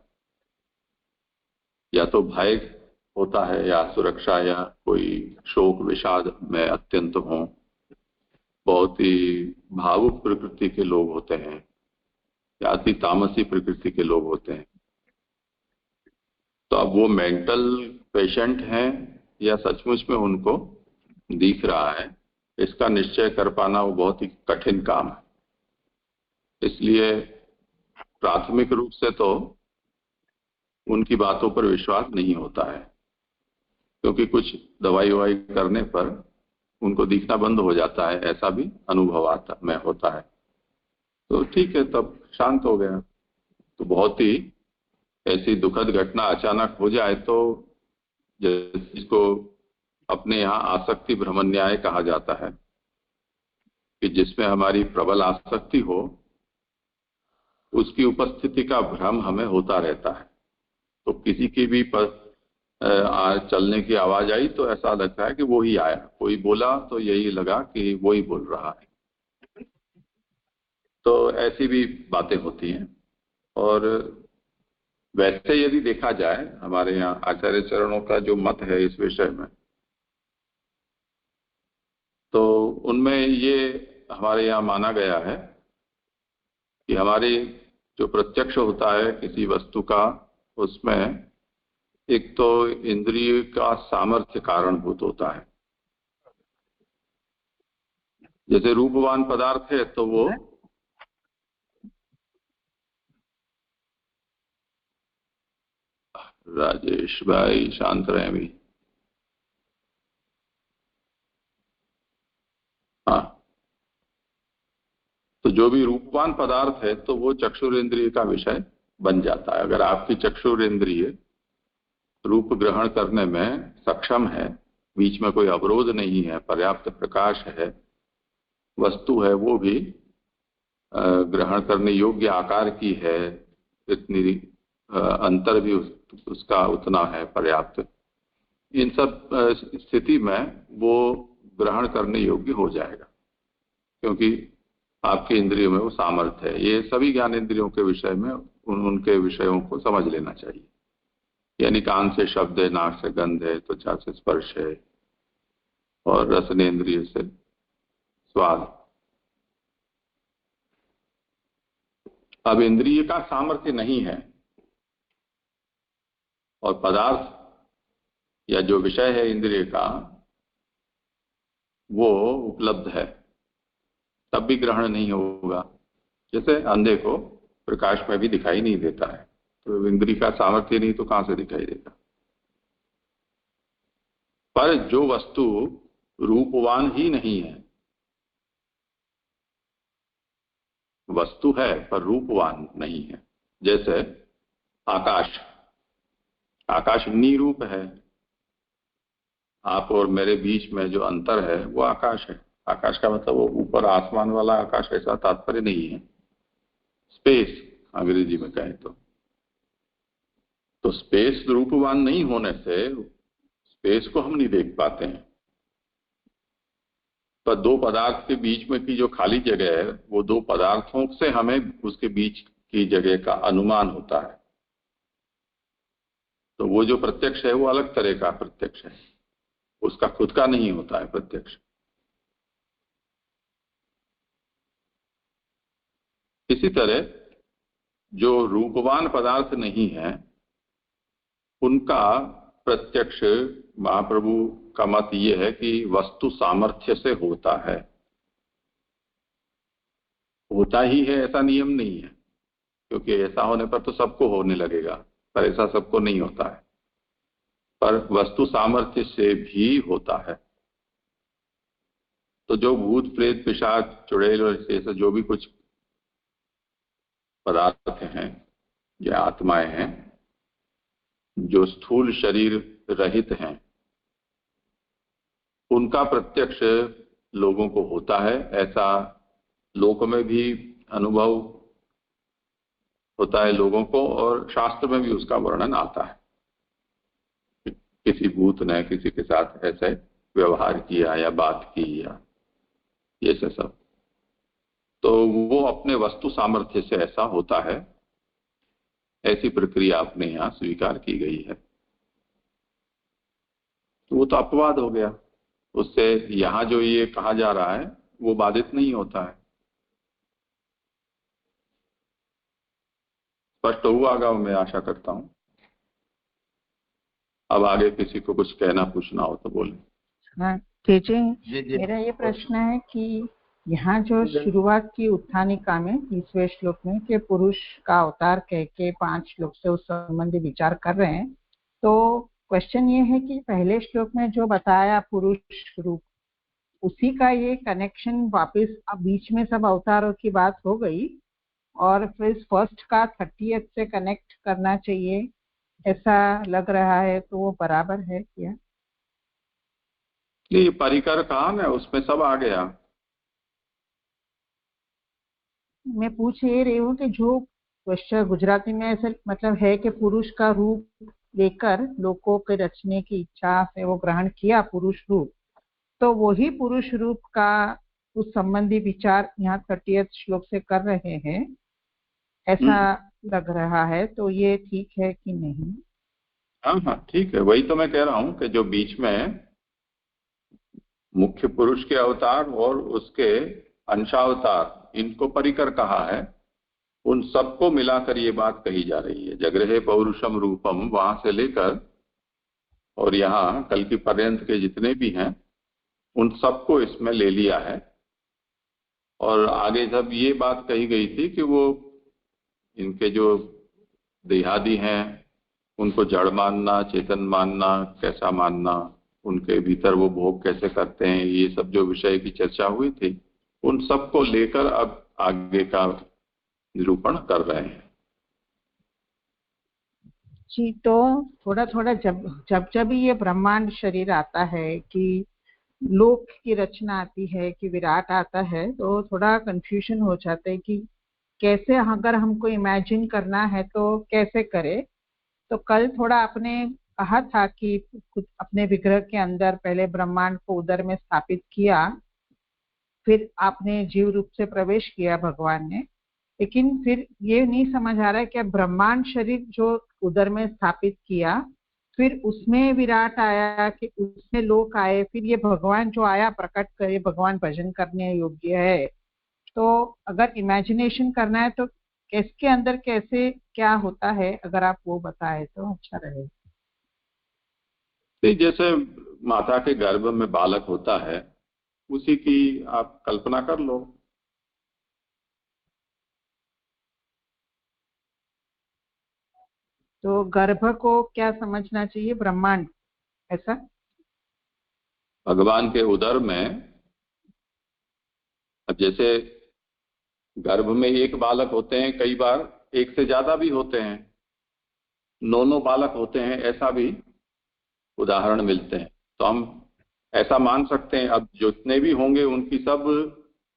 Speaker 1: या तो भय होता है, या सुरक्षा, या कोई शोक विषाद में अत्यंत हो, बहुत ही भावुक प्रकृति के लोग होते हैं, या अति तामसी प्रकृति के लोग होते हैं। तो अब वो मेंटल पेशेंट हैं या सचमुच में उनको दिख रहा है, इसका निश्चय कर पाना वो बहुत ही कठिन काम है। इसलिए प्राथमिक रूप से तो उनकी बातों पर विश्वास नहीं होता है, क्योंकि कुछ दवाई ववाई करने पर उनको दिखना बंद हो जाता है, ऐसा भी अनुभव में होता है। तो ठीक है, तब शांत हो गया। तो बहुत ही ऐसी दुखद घटना अचानक हो जाए तो जिसको अपने यहाँ आसक्ति भ्रमण न्याय कहा जाता है, कि जिसमें हमारी प्रबल आसक्ति हो उसकी उपस्थिति का भ्रम हमें होता रहता है। तो किसी की भी चलने की आवाज आई तो ऐसा लगता है कि वो ही आया, कोई बोला तो यही लगा कि वो ही बोल रहा है। तो ऐसी भी बातें होती हैं। और वैसे यदि देखा जाए, हमारे यहाँ आचार्य चरणों का जो मत है इस विषय में, तो उनमें ये हमारे यहाँ माना गया है कि हमारी जो प्रत्यक्ष होता है किसी वस्तु का, उसमें एक तो इंद्रिय का सामर्थ्य कारणभूत होता है। जैसे रूपवान पदार्थ है तो वो राजेश भाई शांत रहे भी। हाँ, तो जो भी रूपवान पदार्थ है तो वो चक्षुर इंद्रिय का विषय बन जाता है। अगर आपकी चक्षुर इंद्रिय रूप ग्रहण करने में सक्षम है बीच में कोई अवरोध नहीं है, पर्याप्त प्रकाश है, वस्तु है वो भी ग्रहण करने योग्य आकार की है, इतनी अंतर भी उसका उतना है पर्याप्त, इन सब स्थिति में वो ग्रहण करने योग्य हो जाएगा, क्योंकि आपके इंद्रियों में वो सामर्थ्य है। ये सभी ज्ञान इंद्रियों के विषय में उनके विषयों को समझ लेना चाहिए। यानी कान से शब्द है, नाक से गंध है, त्वचा से स्पर्श है, और रसनेन्द्रिय से स्वाद। अब इंद्रिय का सामर्थ्य नहीं है और पदार्थ या जो विषय है इंद्रिय का वो उपलब्ध है, तब भी ग्रहण नहीं होगा। जैसे अंधे को प्रकाश में भी दिखाई नहीं देता है, तो इंद्रिय का सामर्थ्य नहीं तो कहां से दिखाई देगा। पर जो वस्तु रूपवान ही नहीं है, वस्तु है पर रूपवान नहीं है, जैसे आकाश, आकाश निरूप है। आप और मेरे बीच में जो अंतर है वो आकाश है। आकाश का मतलब वो ऊपर आसमान वाला आकाश, ऐसा तात्पर्य नहीं है, स्पेस अंग्रेजी में कहें तो स्पेस रूपवान नहीं होने से स्पेस को हम नहीं देख पाते हैं। पर दो पदार्थ के बीच में की जो खाली जगह है, वो दो पदार्थों से हमें उसके बीच की जगह का अनुमान होता है। तो वो जो प्रत्यक्ष है वो अलग तरह का प्रत्यक्ष है, उसका खुद का नहीं होता है प्रत्यक्ष। इसी तरह जो रूपवान पदार्थ नहीं है उनका प्रत्यक्ष महाप्रभु का मत ये है कि वस्तु सामर्थ्य से होता है। होता ही है ऐसा नियम नहीं है, क्योंकि ऐसा होने पर तो सबको होने लगेगा, पर ऐसा सबको नहीं होता है। पर वस्तु सामर्थ्य से भी होता है। तो जो भूत प्रेत पिशाच चुड़ैल और ऐसे जो भी कुछ पदार्थ हैं या आत्माएं हैं जो स्थूल शरीर रहित हैं, उनका प्रत्यक्ष लोगों को होता है। ऐसा लोक में भी अनुभव होता है लोगों को, और शास्त्र में भी उसका वर्णन आता है। किसी भूत ने किसी के साथ ऐसे व्यवहार किया या बात की या ये सब, तो वो अपने वस्तु सामर्थ्य से ऐसा होता है। ऐसी प्रक्रिया अपने यहाँ स्वीकार की गई है। तो वो तो अपवाद हो गया, उससे यहाँ जो ये कहा जा रहा है वो बाधित नहीं होता है। स्पष्ट हुआ होगा, मैं आशा करता हूँ। अब आगे किसी को कुछ कहना पूछना हो तो बोले।
Speaker 4: हाँ जी, मेरा ये प्रश्न है कि यहाँ जो शुरुआत की उत्थानिका में 30वें श्लोक में कि पुरुष का अवतार कह के 5 श्लोक से उस संबंधी विचार कर रहे हैं, तो क्वेश्चन ये है कि पहले श्लोक में जो बताया पुरुष रूप, उसी का ये कनेक्शन वापस अब बीच में सब अवतारों की बात हो गई और फिर फर्स्ट का 30th से कनेक्ट करना चाहिए, ऐसा लग रहा है। तो वो बराबर है क्या?
Speaker 1: ये परिकर कहा ना, उसमें सब आ गया।
Speaker 4: मैं पूछ ये रही हूँ कि जो क्वेश्चन गुजराती में ऐसा मतलब है कि पुरुष का रूप लेकर लोगों के रचने की इच्छा से वो ग्रहण किया पुरुष रूप, तो वही पुरुष रूप का उस संबंधी विचार यहाँ 30th श्लोक से कर रहे हैं, ऐसा लग रहा है। तो ये ठीक है कि नहीं?
Speaker 1: हाँ ठीक है, वही तो मैं कह रहा हूँ कि जो बीच में मुख्य पुरुष के अवतार और उसके अंशावतार, इनको परिकर कहा है, उन सबको मिलाकर ये बात कही जा रही है। जगृहे पौरुषम रूपम, वहां से लेकर और यहाँ कल की पर्यंत के जितने भी हैं उन सबको इसमें ले लिया है। और आगे जब ये बात कही गई थी कि वो इनके जो देहादि हैं उनको जड़ मानना, चेतन मानना, कैसा मानना, उनके भीतर वो भोग कैसे करते हैं, ये सब जो विषय की चर्चा हुई थी, उन सबको लेकर अब आगे का निरूपण कर रहे हैं।
Speaker 4: जी, तो थोड़ा थोड़ा जब भी ये ब्रह्मांड शरीर आता है कि लोक की रचना आती है कि विराट आता है, तो थोड़ा कंफ्यूजन हो जाता है कि कैसे, अगर हमको इमेजिन करना है तो कैसे करें। तो कल थोड़ा आपने कहा था कि खुद अपने विग्रह के अंदर पहले ब्रह्मांड को उदर में स्थापित किया, फिर आपने जीव रूप से प्रवेश किया भगवान ने, लेकिन फिर ये नहीं समझ आ रहा है कि ब्रह्मांड शरीर जो उदर में स्थापित किया, फिर उसमें विराट आया कि उसमें लोक आए, फिर ये भगवान जो आया प्रकट करे, भगवान भजन करने योग्य है। तो अगर इमेजिनेशन करना है तो इसके अंदर कैसे क्या होता है, अगर आप वो बताए तो अच्छा रहेगा।
Speaker 1: जैसे माता के गर्भ में बालक होता है, उसी की आप कल्पना कर लो।
Speaker 4: तो गर्भ को क्या समझना चाहिए, ब्रह्मांड, ऐसा?
Speaker 1: भगवान के उदर में, अब जैसे गर्भ में एक बालक होते हैं, कई बार एक से ज्यादा भी होते हैं, 9 बालक होते हैं, ऐसा भी उदाहरण मिलते हैं। तो हम ऐसा मान सकते हैं, अब जितने भी होंगे उनकी सब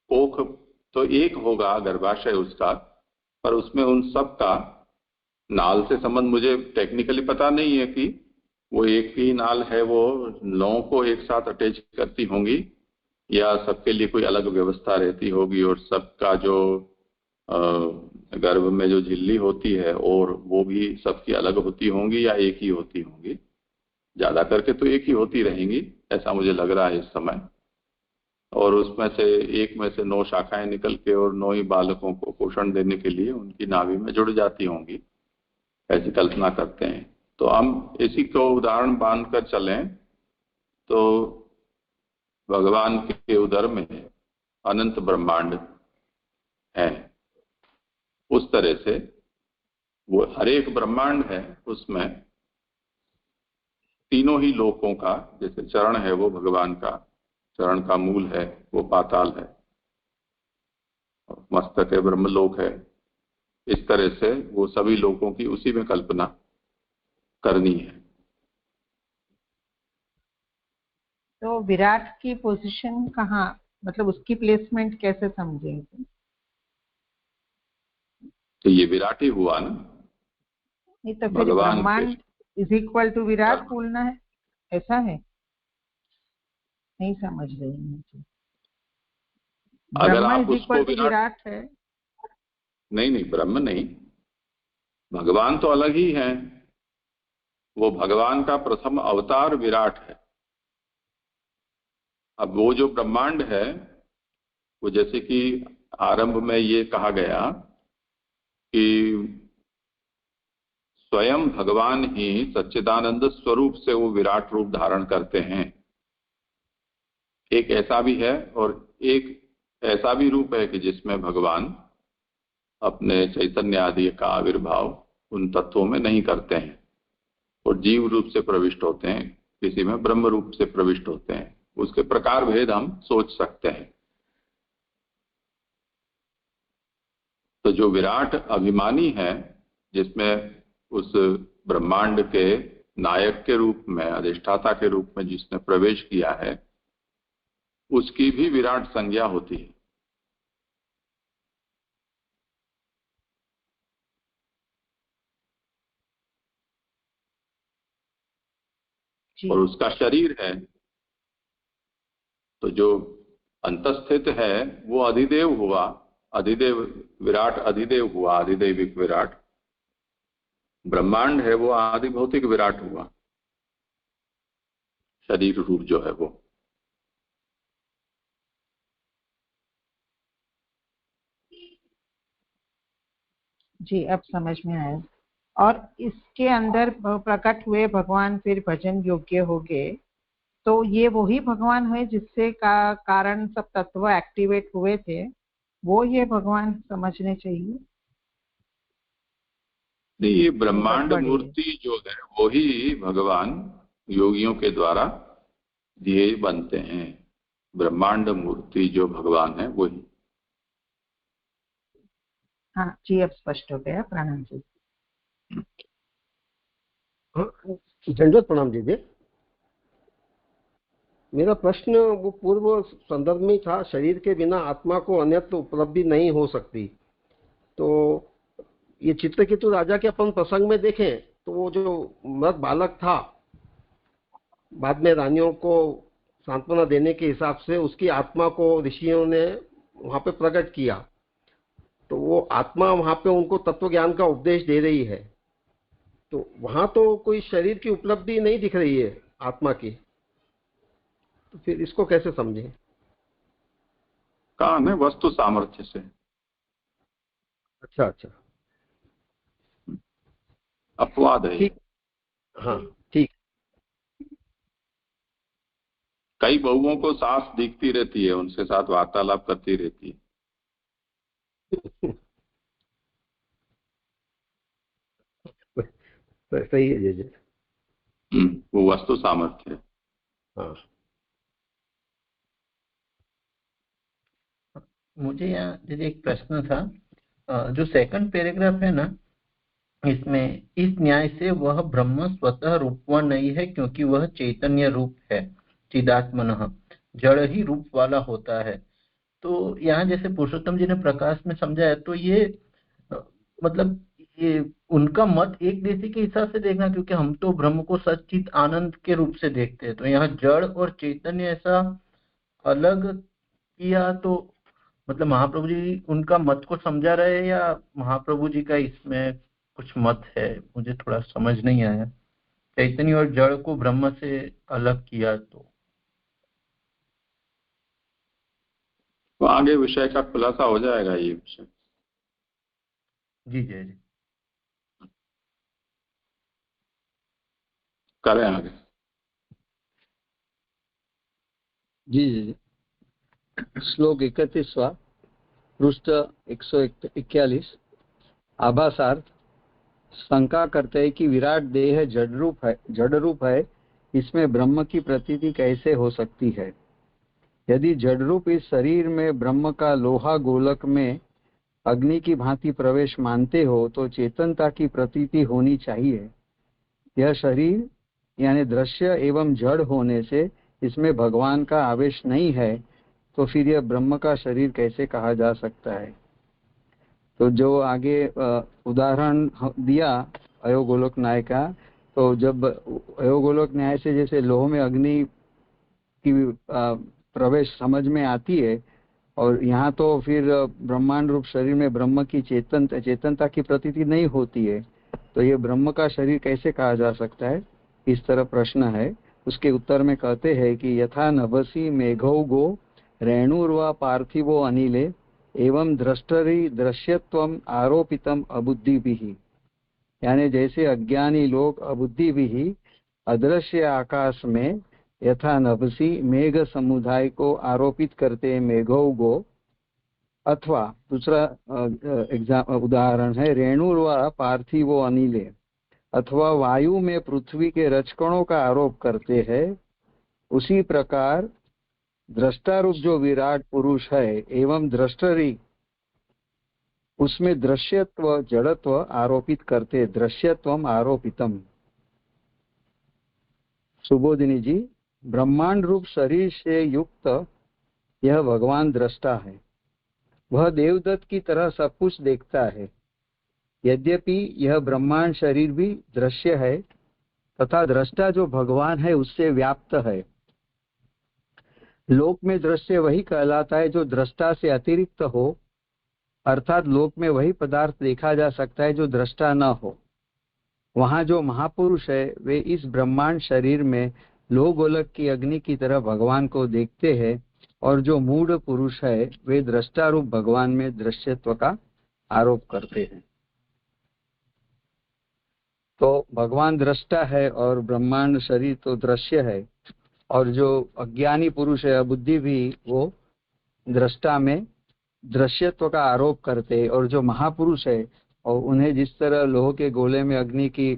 Speaker 1: कोख तो एक होगा, गर्भाशय उसका, पर उसमें उन सब का नाल से संबंध मुझे टेक्निकली पता नहीं है कि वो एक ही नाल है, वो 9 को एक साथ अटैच करती होंगी या सबके लिए कोई अलग व्यवस्था रहती होगी, और सबका जो गर्भ में जो झिल्ली होती है और वो भी सबकी अलग होती होंगी या एक ही होती होंगी। ज्यादा करके तो एक ही होती रहेंगी, ऐसा मुझे लग रहा है इस समय। और उसमें से एक में से 9 शाखाएं निकल के और 9 ही बालकों को पोषण देने के लिए उनकी नाभि में जुड़ जाती होंगी, ऐसी कल्पना करते हैं। तो हम इसी को उदाहरण बांधकर चलें तो भगवान के उदर में अनंत ब्रह्मांड है, उस तरह से वो हर एक ब्रह्मांड है, उसमें तीनों ही लोकों का, जैसे चरण है वो भगवान का, चरण का मूल है वो पाताल है, मस्तक है ब्रह्मलोक है, इस तरह से वो सभी लोगों की उसी में कल्पना करनी है।
Speaker 4: तो विराट की पोजीशन कहाँ, मतलब उसकी प्लेसमेंट कैसे समझेंगे?
Speaker 1: तो ये विराट ही हुआ ना,
Speaker 4: नहीं तो फिर ब्रह्मांड इज इक्वल टू विराट बोलना है, ऐसा है? नहीं समझ रही मुझे।
Speaker 1: अगर आप
Speaker 4: ब्रह्मा इज
Speaker 1: उसको
Speaker 4: इक्वल टू विराट है?
Speaker 1: नहीं, ब्रह्म नहीं, भगवान तो अलग ही है, वो भगवान का प्रथम अवतार विराट है। अब वो जो ब्रह्मांड है वो, जैसे कि आरंभ में ये कहा गया कि स्वयं भगवान ही सच्चिदानंद स्वरूप से वो विराट रूप धारण करते हैं, एक ऐसा भी है, और एक ऐसा भी रूप है कि जिसमें भगवान अपने चैतन्य आदि का आविर्भाव उन तत्वों में नहीं करते हैं और जीव रूप से प्रविष्ट होते हैं, किसी में ब्रह्म रूप से प्रविष्ट होते हैं। उसके प्रकार भेद हम सोच सकते हैं। तो जो विराट अभिमानी है, जिसमें उस ब्रह्मांड के नायक के रूप में, अधिष्ठाता के रूप में जिसने प्रवेश किया है, उसकी भी विराट संज्ञा होती है। और उसका शरीर है, तो जो अंतस्थित है वो अधिदेव हुआ, अधिदेव विराट अधिदेव हुआ, अधिदेविक विराट। ब्रह्मांड है वो आदि भौतिक विराट हुआ, शरीर रूप जो है वो।
Speaker 4: जी, अब समझ में आया। और इसके अंदर प्रकट हुए भगवान फिर भजन योग्य हो गए, तो ये वही भगवान है जिससे कारण सब तत्व एक्टिवेट हुए थे, वो ये भगवान समझने चाहिए।
Speaker 1: नहीं, ये ब्रह्मांड मूर्ति जो है वही भगवान योगियों के द्वारा दिए बनते हैं। ब्रह्मांड मूर्ति जो भगवान है वही।
Speaker 4: हाँ जी, अब स्पष्ट हो गया। प्रणाम जी।
Speaker 9: दंडवत प्रणाम दीजिए। मेरा प्रश्न वो पूर्व संदर्भ में था, शरीर के बिना आत्मा को अन्यत्र उपलब्धि नहीं हो सकती। तो ये चित्रकेतु राजा के अपन प्रसंग में देखें तो वो जो मृत बालक था, बाद में रानियों को सांत्वना देने के हिसाब से उसकी आत्मा को ऋषियों ने वहां पे प्रकट किया, तो वो आत्मा वहां पे उनको तत्व ज्ञान का उपदेश दे रही है। तो वहां तो कोई शरीर की उपलब्धि नहीं दिख रही है आत्मा की, तो फिर इसको कैसे समझें?
Speaker 1: कहाँ है? वस्तु सामर्थ्य से।
Speaker 9: अच्छा अच्छा,
Speaker 1: अपवाद है।
Speaker 9: ठीक, हाँ ठीक।
Speaker 1: कई बहुओं को साफ दिखती रहती है, उनके साथ वार्तालाप करती रहती है।
Speaker 9: सही है जी।
Speaker 1: वो वस्तु सामर्थ्य है।
Speaker 9: हाँ,
Speaker 8: मुझे यहाँ दीदी एक प्रश्न था। जो सेकंड पैराग्राफ है ना, इसमें इस न्याय से वह ब्रह्म स्वतः रूपवान नहीं है, क्योंकि वह चैतन्य रूप है, चिदात्मनः, जड़ ही रूप वाला होता है। तो यहाँ जैसे पुरुषोत्तम जी ने प्रकाश में समझाया, तो ये मतलब ये उनका मत एक देशी के हिसाब से देखना, क्योंकि हम तो ब्रह्म को सच्चित आनंद के रूप से देखते हैं। तो यहाँ जड़ और चैतन्य ऐसा अलग किया, तो मतलब महाप्रभु जी उनका मत को समझा रहे हैं या महाप्रभु जी का इसमें कुछ मत है? मुझे थोड़ा समझ नहीं आया। चैतन्य और जड़ को ब्रह्म से अलग किया
Speaker 1: तो आगे विषय का खुलासा हो जाएगा ये विषय।
Speaker 8: जी जय जी।
Speaker 1: करें आगे।
Speaker 2: जी जी। श्लोक 31वां, पृष्ठ 141। आभासार्थ शंका करते हैं कि विराट देह जड़ रूप है, इसमें ब्रह्म की प्रतीति कैसे हो सकती है? यदि जड़ रूप इस शरीर में ब्रह्म का लोहा गोलक में अग्नि की भांति प्रवेश मानते हो, तो चेतनता की प्रतीति होनी चाहिए। यह शरीर यानी दृश्य एवं जड़ होने से इसमें भगवान का आवेश नहीं है, तो फिर यह ब्रह्म का शरीर कैसे कहा जा सकता है? तो जो आगे उदाहरण दिया अयोगोलोक न्याय का, तो जब अयोगोलोक न्याय से जैसे लोह में अग्नि की प्रवेश समझ में आती है, और यहाँ तो फिर ब्रह्मांड रूप शरीर में ब्रह्म की चेतनता की प्रतीति नहीं होती है, तो ये ब्रह्म का शरीर कैसे कहा जा सकता है? इस तरह प्रश्न है। उसके उत्तर में कहते हैं कि यथा नभसी मेघौ गो रेणुर्वा पार्थिवो अनिले एवं दृष्टरि दृश्यत्वम आरोपितम अबुद्धिभिः, यानी जैसे अज्ञानी लोग अबुद्धिभिः अदृश्य आकाश में यथा नभसी मेघ समुदाय को आरोपित करते मेघौ गो, अथवा दूसरा उदाहरण है रेणुर्वा पार्थिवो अनिले, अथवा वायु में पृथ्वी के रजकणों का आरोप करते हैं। उसी प्रकार दृष्टारूप जो विराट पुरुष है एवं दृष्टरी, उसमें दृश्यत्व जड़त्व आरोपित करते, दृश्यत्वम आरोपितम। सुबोधिनी जी, ब्रह्मांड रूप शरीर से युक्त यह भगवान दृष्टा है। वह देवदत्त की तरह सब कुछ देखता है। यद्यपि यह ब्रह्मांड शरीर भी दृश्य है, तथा दृष्टा जो भगवान है उससे व्याप्त है। लोक में दृश्य वही कहलाता है जो दृष्टा से अतिरिक्त हो, अर्थात लोक में वही पदार्थ देखा जा सकता है जो दृष्टा न हो। वहां जो महापुरुष है वे इस ब्रह्मांड शरीर में लोह गोलक की अग्नि की तरह भगवान को देखते हैं, और जो मूढ़ पुरुष है वे दृष्टा रूप भगवान में दृश्यत्व का आरोप करते हैं। तो भगवान दृष्टा है और ब्रह्मांड शरीर तो दृश्य है, और जो अज्ञानी पुरुष है बुद्धि भी, वो दृष्टा में दृश्यत्व का आरोप करते हैं। और जो महापुरुष है और उन्हें जिस तरह लोह के गोले में अग्नि की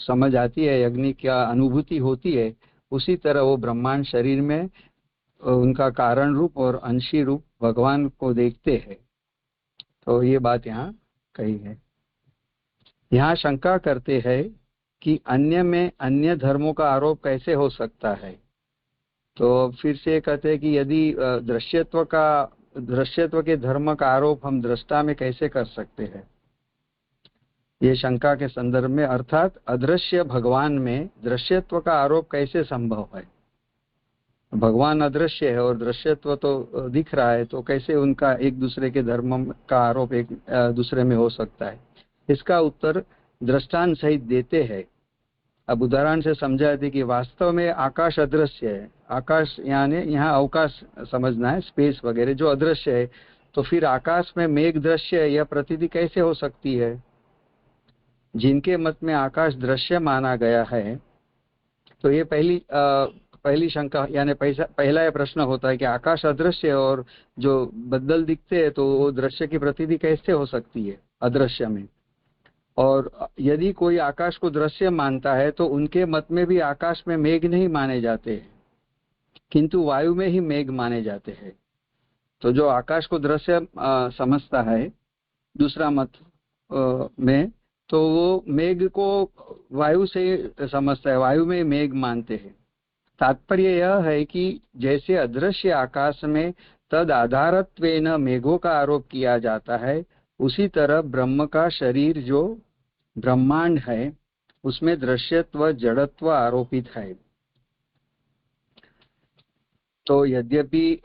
Speaker 2: समझ आती है, अग्नि क्या अनुभूति होती है, उसी तरह वो ब्रह्मांड शरीर में उनका कारण रूप और अंशी रूप भगवान को देखते हैं। तो ये बात यहाँ कही है। यहाँ शंका करते हैं कि अन्य में अन्य धर्मों का आरोप कैसे हो सकता है। तो फिर से कहते हैं कि यदि दृश्यत्व के धर्म का आरोप हम दृष्टा में कैसे कर सकते हैं, ये शंका के संदर्भ में, अर्थात अदृश्य भगवान में दृश्यत्व का आरोप कैसे संभव है। भगवान अदृश्य है और दृश्यत्व तो दिख रहा है, तो कैसे उनका एक दूसरे के धर्म का आरोप एक दूसरे में हो सकता है। इसका उत्तर दृष्टांत सहित देते हैं। अब उदाहरण से समझाते कि वास्तव में आकाश अदृश्य है। आकाश यानी यहाँ अवकाश समझना है, स्पेस वगैरह जो अदृश्य है, तो फिर आकाश में मेघ दृश्य है, यह प्रतीति कैसे हो सकती है। जिनके मत में आकाश दृश्य माना गया है, तो ये पहली शंका यानी पहला यह प्रश्न होता है कि आकाश अदृश्य है और जो बदल दिखते हैं तो वो दृश्य की प्रतीति कैसे हो सकती है अदृश्य में। और यदि कोई आकाश को दृश्य मानता है तो उनके मत में भी आकाश में मेघ नहीं माने जाते हैं, किंतु वायु में ही मेघ माने जाते हैं। तो जो आकाश को दृश्य समझता है दूसरा मत में, तो वो मेघ को वायु से समझता है, वायु में मेघ मानते हैं। तात्पर्य यह है कि जैसे अदृश्य आकाश में तद आधारत्वेन मेघों का आरोप किया जाता है, उसी तरह ब्रह्म का शरीर जो ब्रह्मांड है उसमें दृश्यत्व जड़त्व आरोपित है। तो यद्यपि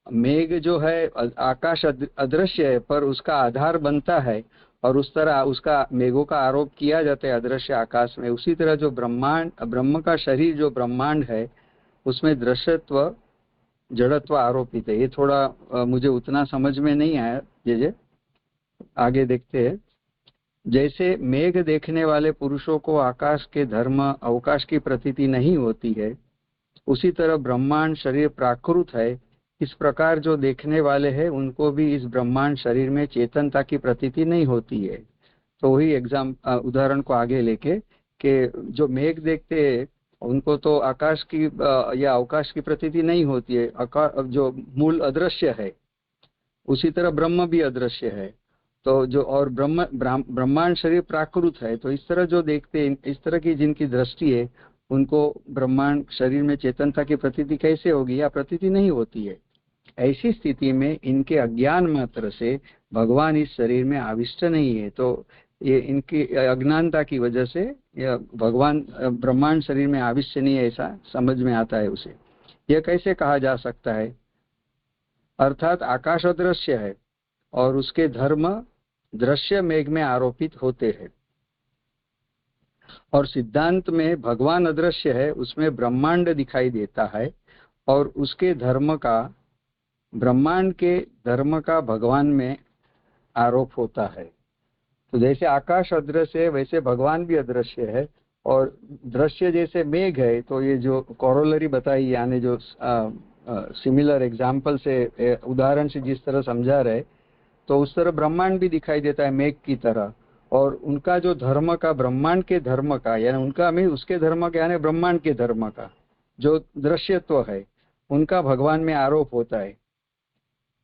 Speaker 2: मेघ जो है आकाश अदृश्य है पर उसका आधार बनता है और उस तरह उसका मेघों का आरोप किया जाता है अदृश्य आकाश में, उसी तरह जो ब्रह्म का शरीर जो ब्रह्मांड है उसमें दृश्यत्व जड़त्व आरोपित है। ये थोड़ा मुझे उतना समझ में नहीं आया, जे आगे देखते हैं। जैसे मेघ देखने वाले पुरुषों को आकाश के धर्म अवकाश की प्रतीति नहीं होती है, उसी तरह ब्रह्मांड शरीर प्राकृत है। इस प्रकार जो देखने वाले हैं उनको भी इस ब्रह्मांड शरीर में चेतनता की प्रतीति नहीं होती है। तो वही उदाहरण को आगे लेके कि जो मेघ देखते हैं उनको तो आकाश की या अवकाश की प्रतीति नहीं होती है, जो मूल अदृश्य है, उसी तरह ब्रह्म भी अदृश्य है। तो जो और ब्रह्मांड शरीर प्राकृत है, तो इस तरह जो देखते हैं, इस तरह की जिनकी दृष्टि है, उनको ब्रह्मांड शरीर में चेतनता की प्रतीति कैसे होगी या प्रतीति नहीं होती है। ऐसी स्थिति में इनके अज्ञान मात्र से भगवान इस शरीर में आविष्ट नहीं है। तो ये इनकी अज्ञानता की वजह से भगवान ब्रह्मांड शरीर में आविष्ट नहीं है, ऐसा समझ में आता है उसे। यह कैसे कहा जा सकता है, अर्थात आकाश अदृश्य है और उसके धर्म दृश्य मेघ में आरोपित होते हैं, और सिद्धांत में भगवान अदृश्य है, उसमें ब्रह्मांड दिखाई देता है और उसके धर्म का ब्रह्मांड के धर्म का भगवान में आरोप होता है। तो जैसे आकाश अदृश्य है वैसे भगवान भी अदृश्य है, और दृश्य जैसे मेघ है, तो ये जो कोरोलरी बताई यानी जो सिमिलर एग्जाम्पल से उदाहरण से जिस तरह समझा रहे, तो उस तरह ब्रह्मांड भी दिखाई देता है मेघ की तरह, और उनका जो धर्म का ब्रह्मांड के धर्म का यानी उनका में उसके धर्म का यानी ब्रह्मांड के धर्म का जो दृश्यत्व है उनका भगवान में आरोप होता है।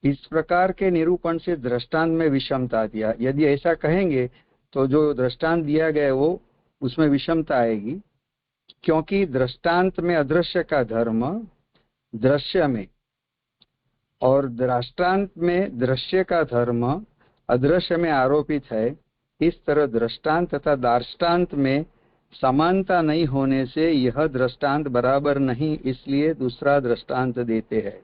Speaker 2: इस प्रकार के निरूपण से दृष्टांत में विषमता दिया। यदि ऐसा कहेंगे तो जो दृष्टांत दिया गया वो उसमें विषमता आएगी, क्योंकि दृष्टांत में अदृश्य का धर्म दृश्य में और दृष्टांत में दृश्य का धर्म अदृश्य में आरोपित है। इस तरह दृष्टांत तथा दार्ष्टान्त में समानता नहीं होने से यह दृष्टांत बराबर नहीं, इसलिए दूसरा दृष्टांत देते हैं।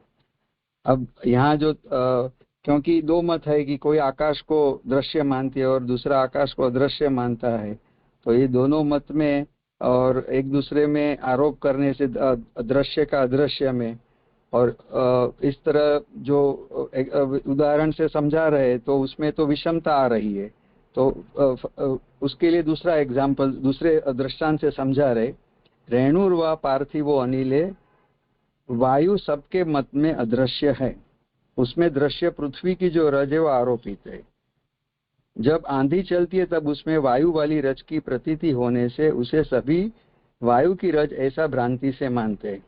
Speaker 2: अब यहाँ जो क्योंकि दो मत है कि कोई आकाश को दृश्य मानती है और दूसरा आकाश को अदृश्य मानता है, तो ये दोनों मत में और एक दूसरे में आरोप करने से दृश्य का अदृश्य में, और इस तरह जो उदाहरण से समझा रहे तो उसमें तो विषमता आ रही है। तो उसके लिए दूसरा एग्जाम्पल दूसरे दृष्टांत से समझा रहे, रेणुर्वा पार्थिवो अनिले, वायु सबके मत में अदृश्य है, उसमें दृश्य पृथ्वी की जो रज है वो आरोपित है। जब आंधी चलती है तब उसमें वायु वाली रज की प्रतीति होने से उसे सभी वायु की रज ऐसा भ्रांति से मानते हैं।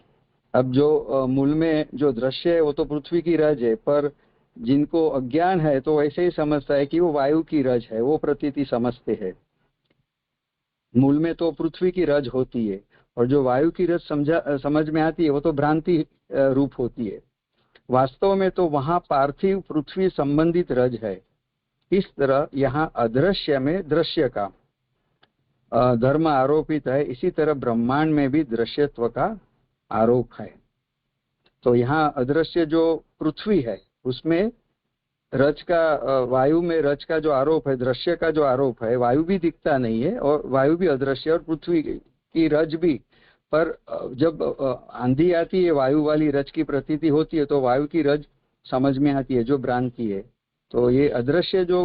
Speaker 2: अब जो मूल में जो दृश्य है वो तो पृथ्वी की रज है, पर जिनको अज्ञान है तो वैसे ही समझता है कि वो वायु की रज है, वो प्रतीति समझते हैं। मूल में तो पृथ्वी की रज होती है, और जो वायु की रज समझ में आती है वो तो भ्रांति रूप होती है। वास्तव में तो वहां पार्थिव पृथ्वी संबंधित रज है। इस तरह यहाँ अदृश्य में दृश्य का धर्म आरोपित है, इसी तरह ब्रह्मांड में भी दृश्यत्व का आरोप है। तो यहाँ अदृश्य जो पृथ्वी है उसमें रज का, वायु में रज का जो आरोप है, दृश्य का जो आरोप है, वायु भी दिखता नहीं है और वायु भी अदृश्य और पृथ्वी की रज भी। पर जब आंधी आती है, वायु वाली रज की प्रतीति होती है, तो वायु की रज समझ में आती है जो भ्रांति है। तो ये अदृश्य जो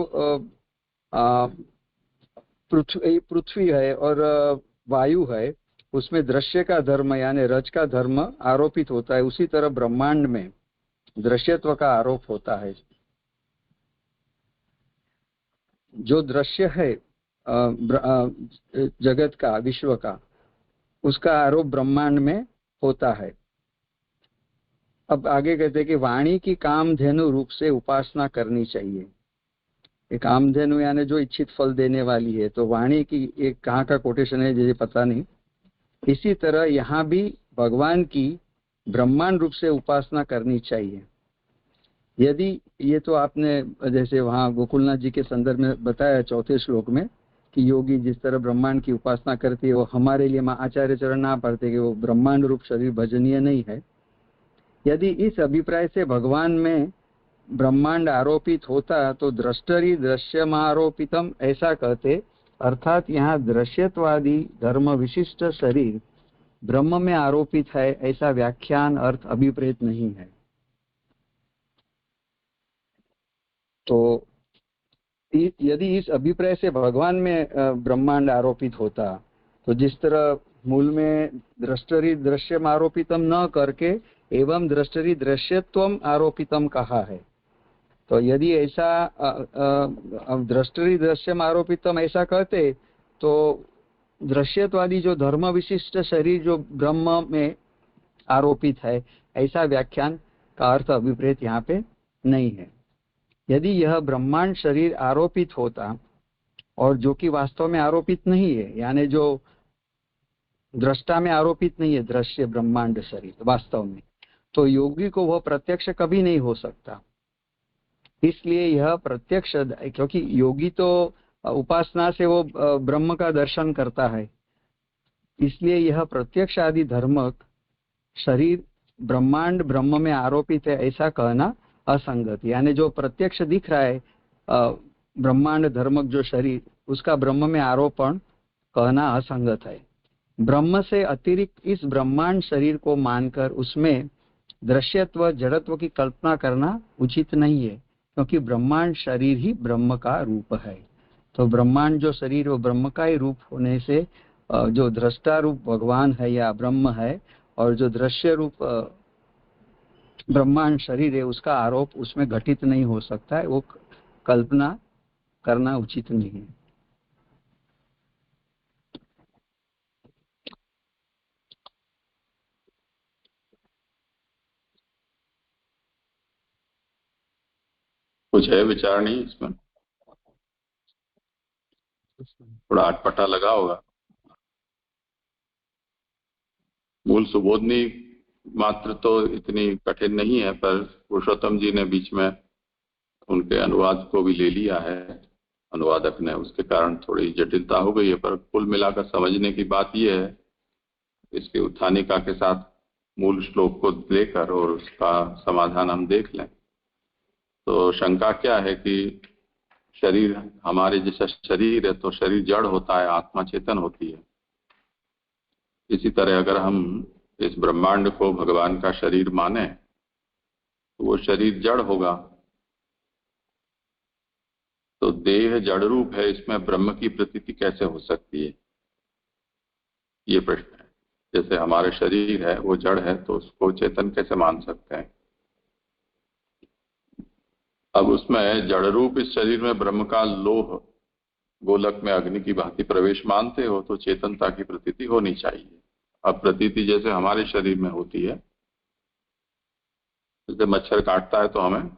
Speaker 2: पृथ्वी है और वायु है, उसमें दृश्य का धर्म यानी रज का धर्म आरोपित होता है। उसी तरह ब्रह्मांड में दृश्यत्व का आरोप होता है। जो दृश्य है जगत का, विश्व का, उसका आरोप ब्रह्मांड में होता है। अब आगे कहते हैं कि वाणी की कामधेनु रूप से उपासना करनी चाहिए। एक कामधेनु यानी जो इच्छित फल देने वाली है, तो वाणी की एक कहाँ का कोटेशन है मुझे पता नहीं। इसी तरह यहाँ भी भगवान की ब्रह्मांड रूप से उपासना करनी चाहिए। यदि ये तो आपने जैसे वहाँ गोकुलनाथ जी के संदर्भ में बताया 4थे श्लोक में कि योगी जिस तरह ब्रह्मांड की उपासना करती है, वो हमारे लिए आचार्य चरण ना पढ़ते कि वो ब्रह्मांड रूप शरीर भजनीय नहीं है। यदि इस अभिप्राय से भगवान में ब्रह्मांड आरोपित होता तो दृष्टरि दृश्यमारोपितम ऐसा कहते, अर्थात यहाँ दृश्यत्वादी धर्म विशिष्ट शरीर ब्रह्म में आरोपित है, ऐसा व्याख्यान अर्थ अभिप्रेत नहीं है। तो यदि इस अभिप्राय से भगवान में ब्रह्मांड आरोपित होता, तो जिस तरह मूल में दृष्टरि दृश्यम आरोपितम न करके एवं दृष्टरि दृश्यत्वम आरोपितम कहा है, तो यदि ऐसा दृष्टरि दृश्यम आरोपितम ऐसा कहते तो दृश्यत्वादी जो धर्म विशिष्ट शरीर जो ब्रह्म में आरोपित है, ऐसा व्याख्यान का अर्थ अभिप्रेत यहाँ पे नहीं है। यदि यह ब्रह्मांड शरीर आरोपित होता, और जो कि वास्तव में आरोपित नहीं है, यानी जो दृष्टा में आरोपित नहीं है, दृश्य ब्रह्मांड शरीर वास्तव में, तो योगी को वह प्रत्यक्ष कभी नहीं हो सकता। इसलिए यह प्रत्यक्ष, क्योंकि योगी तो उपासना से वो ब्रह्म का दर्शन करता है, इसलिए यह प्रत्यक्ष आदि धर्मक शरीर ब्रह्मांड ब्रह्म में आरोपित है ऐसा कहना असंगत। यानी जो प्रत्यक्ष दिख रहा है ब्रह्मांड धर्मक जो शरीर, उसका ब्रह्म में आरोपण कहना असंगत है। ब्रह्म से अतिरिक्त इस ब्रह्मांड शरीर को मानकर उसमें दृश्यत्व जड़त्व की कल्पना करना उचित नहीं है, क्योंकि ब्रह्मांड शरीर ही ब्रह्म का रूप है। तो ब्रह्मांड जो शरीर वो ब्रह्म का ही रूप होने से जो दृष्टा रूप भगवान है या ब्रह्म है, और जो दृश्य रूप ब्रह्मांड शरीर है, उसका आरोप उसमें घटित नहीं हो सकता है, वो कल्पना करना उचित नहीं है।
Speaker 1: कुछ है विचार नहीं इसमें? थोड़ा अटपटा लगा होगा। मूल सुबोधनी मात्र तो इतनी कठिन नहीं है, पर पुरुषोत्तम जी ने बीच में उनके अनुवाद को भी ले लिया है अनुवादक ने, उसके कारण थोड़ी जटिलता हो गई है। पर कुल मिलाकर समझने की बात यह है, इसके उत्थानिका के साथ मूल श्लोक को लेकर और उसका समाधान हम देख लें। तो शंका क्या है कि शरीर हमारे जैसा शरीर है तो शरीर जड़ होता है, आत्मा चेतन होती है। इसी तरह अगर हम इस ब्रह्मांड को भगवान का शरीर माने तो वो शरीर जड़ होगा, तो देह जड़ रूप है, इसमें ब्रह्म की प्रतीति कैसे हो सकती है, ये प्रश्न है। जैसे हमारे शरीर है वो जड़ है, तो उसको चेतन कैसे मान सकते हैं? अब उसमें जड़ रूप इस शरीर में ब्रह्म का लोह गोलक में अग्नि की भांति प्रवेश मानते हो तो चेतनता की प्रतीति होनी चाहिए। अब प्रतीति जैसे हमारे शरीर में होती है, जैसे मच्छर काटता है तो हमें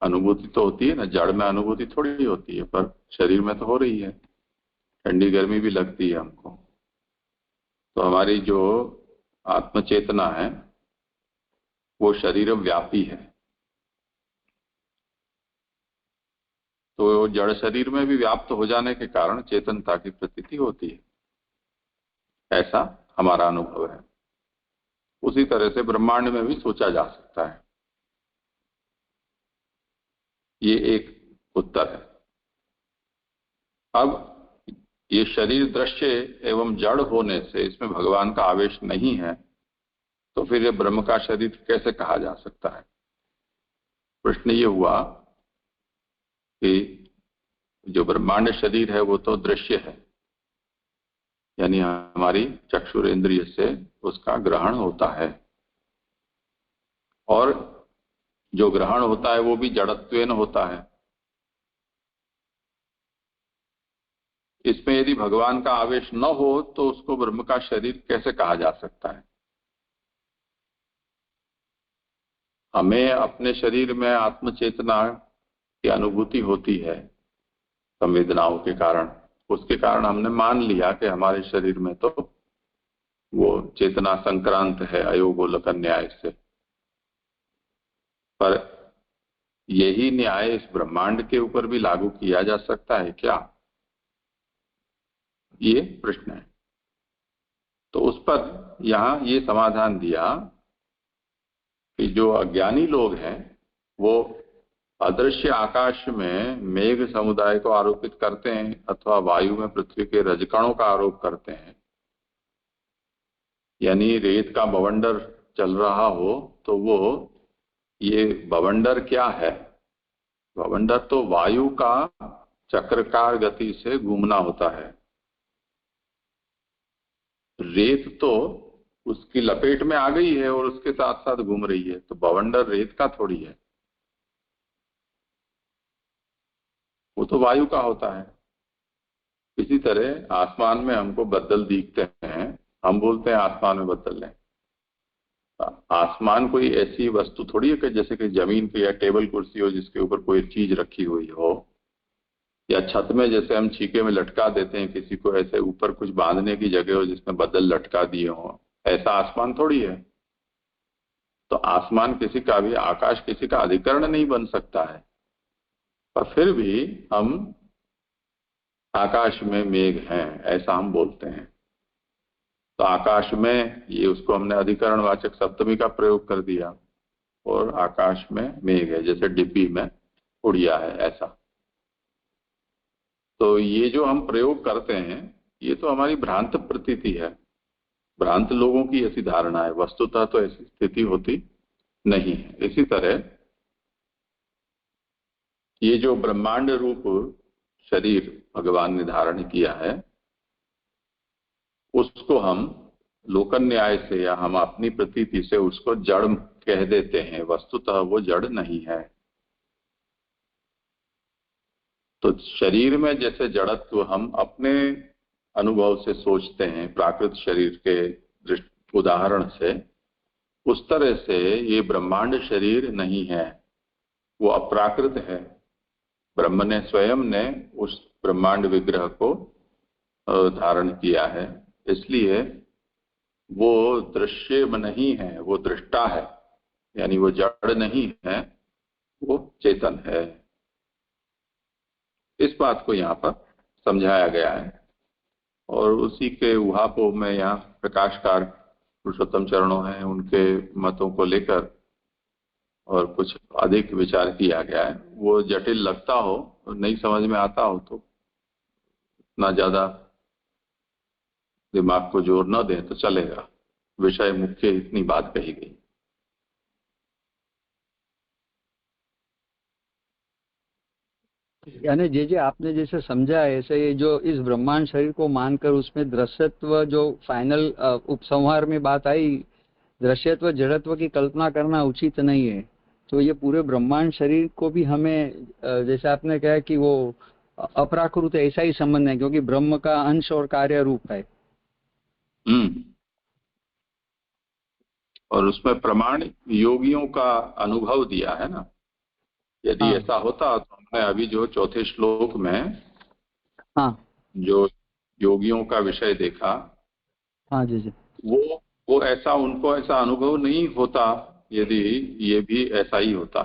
Speaker 1: अनुभूति तो होती है ना, जड़ में अनुभूति थोड़ी होती है, पर शरीर में तो हो रही है। ठंडी गर्मी भी लगती है हमको। तो हमारी जो आत्मचेतना है वो शरीर व्यापी है, तो जड़ शरीर में भी व्याप्त हो जाने के कारण चेतनता की प्रतीति होती है, ऐसा हमारा अनुभव है। उसी तरह से ब्रह्मांड में भी सोचा जा सकता है। ये एक उत्तर है। अब ये शरीर दृश्य एवं जड़ होने से इसमें भगवान का आवेश नहीं है, तो फिर ये ब्रह्म का शरीर कैसे कहा जा सकता है? प्रश्न ये हुआ कि जो ब्रह्मांड शरीर है वो तो दृश्य है, यानी हमारी चक्षुर इंद्रिय से उसका ग्रहण होता है, और जो ग्रहण होता है वो भी जड़त्वेन होता है। इसमें यदि भगवान का आवेश न हो तो उसको ब्रह्म का शरीर कैसे कहा जा सकता है? हमें अपने शरीर में आत्मचेतना की अनुभूति होती है संवेदनाओं के कारण, उसके कारण हमने मान लिया कि हमारे शरीर में तो वो चेतना संक्रांत है अयोगोलक न्याय से। पर यही न्याय इस ब्रह्मांड के ऊपर भी लागू किया जा सकता है क्या? ये प्रश्न है। तो उस पर यहां ये समाधान दिया कि जो अज्ञानी लोग हैं वो अदृश्य आकाश में मेघ समुदाय को आरोपित करते हैं अथवा वायु में पृथ्वी के रजकणों का आरोप करते हैं। यानी रेत का बवंडर चल रहा हो तो वो ये बवंडर क्या है? बवंडर तो वायु का चक्रकार गति से घूमना होता है। रेत तो उसकी लपेट में आ गई है और उसके साथ साथ घूम रही है, तो बवंडर रेत का थोड़ी है, वो तो वायु का होता है। इसी तरह आसमान में हमको बदल दिखते हैं, हम बोलते हैं आसमान में बदल है। आसमान कोई ऐसी वस्तु थोड़ी है कि जैसे कि जमीन पे या टेबल कुर्सी हो जिसके ऊपर कोई चीज रखी हुई हो, या छत में जैसे हम छीके में लटका देते हैं किसी को, ऐसे ऊपर कुछ बांधने की जगह हो जिसमें बदल लटका दिए हो, ऐसा आसमान थोड़ी है। तो आसमान किसी का भी, आकाश किसी का अधिकरण नहीं बन सकता है, पर फिर भी हम आकाश में मेघ हैं ऐसा हम बोलते हैं। तो आकाश में, ये उसको हमने अधिकरण वाचक सप्तमी का प्रयोग कर दिया, और आकाश में मेघ है, जैसे डिब्बी में उड़िया है ऐसा। तो ये जो हम प्रयोग करते हैं ये तो हमारी भ्रांत प्रतीति है, भ्रांत लोगों की ऐसी धारणा है, वस्तुतः तो ऐसी स्थिति होती नहीं है। इसी तरह ये जो ब्रह्मांड रूप शरीर भगवान ने धारण किया है उसको हम लोकन न्याय से या हम अपनी प्रतीति से उसको जड़ कह देते हैं, वस्तुतः वो जड़ नहीं है। तो शरीर में जैसे जड़त्व हम अपने अनुभव से सोचते हैं प्राकृत शरीर के उदाहरण से, उस तरह से ये ब्रह्मांड शरीर नहीं है, वो अप्राकृत है। ब्रह्म ने स्वयं ने उस ब्रह्मांड विग्रह को धारण किया है, इसलिए वो दृश्य नहीं है, वो दृष्टा है, यानी वो जड़ नहीं है, वो चेतन है। इस बात को यहाँ पर समझाया गया है, और उसी के उहापोह में यहाँ प्रकाशकार पुरुषोत्तम चरणों हैं, उनके मतों को लेकर और कुछ अधिक विचार किया गया है। वो जटिल लगता हो, नहीं समझ में आता हो तो इतना ज्यादा दिमाग को जोर न दें तो चलेगा। विषय मुख्य इतनी बात कही गई।
Speaker 2: यानी जे आपने जैसे समझा है ऐसे ये जो इस ब्रह्मांड शरीर को मानकर उसमें दृश्यत्व जो फाइनल उपसंहार में बात आई, दृश्यत्व जड़त्व की कल्पना करना उचित नहीं है। तो ये पूरे ब्रह्मांड शरीर को भी हमें जैसे आपने कहा कि वो अप्राकृत ऐसा ही संबंध है, क्योंकि ब्रह्म का अंश और कार्य रूप है।
Speaker 1: और उसमें प्रमाण योगियों का अनुभव दिया है ना। यदि ऐसा होता तो हमने अभी जो चौथे श्लोक में जो योगियों का विषय देखा,
Speaker 2: हाँ जी जी,
Speaker 1: वो ऐसा, उनको ऐसा अनुभव नहीं होता यदि ये भी ऐसा ही होता।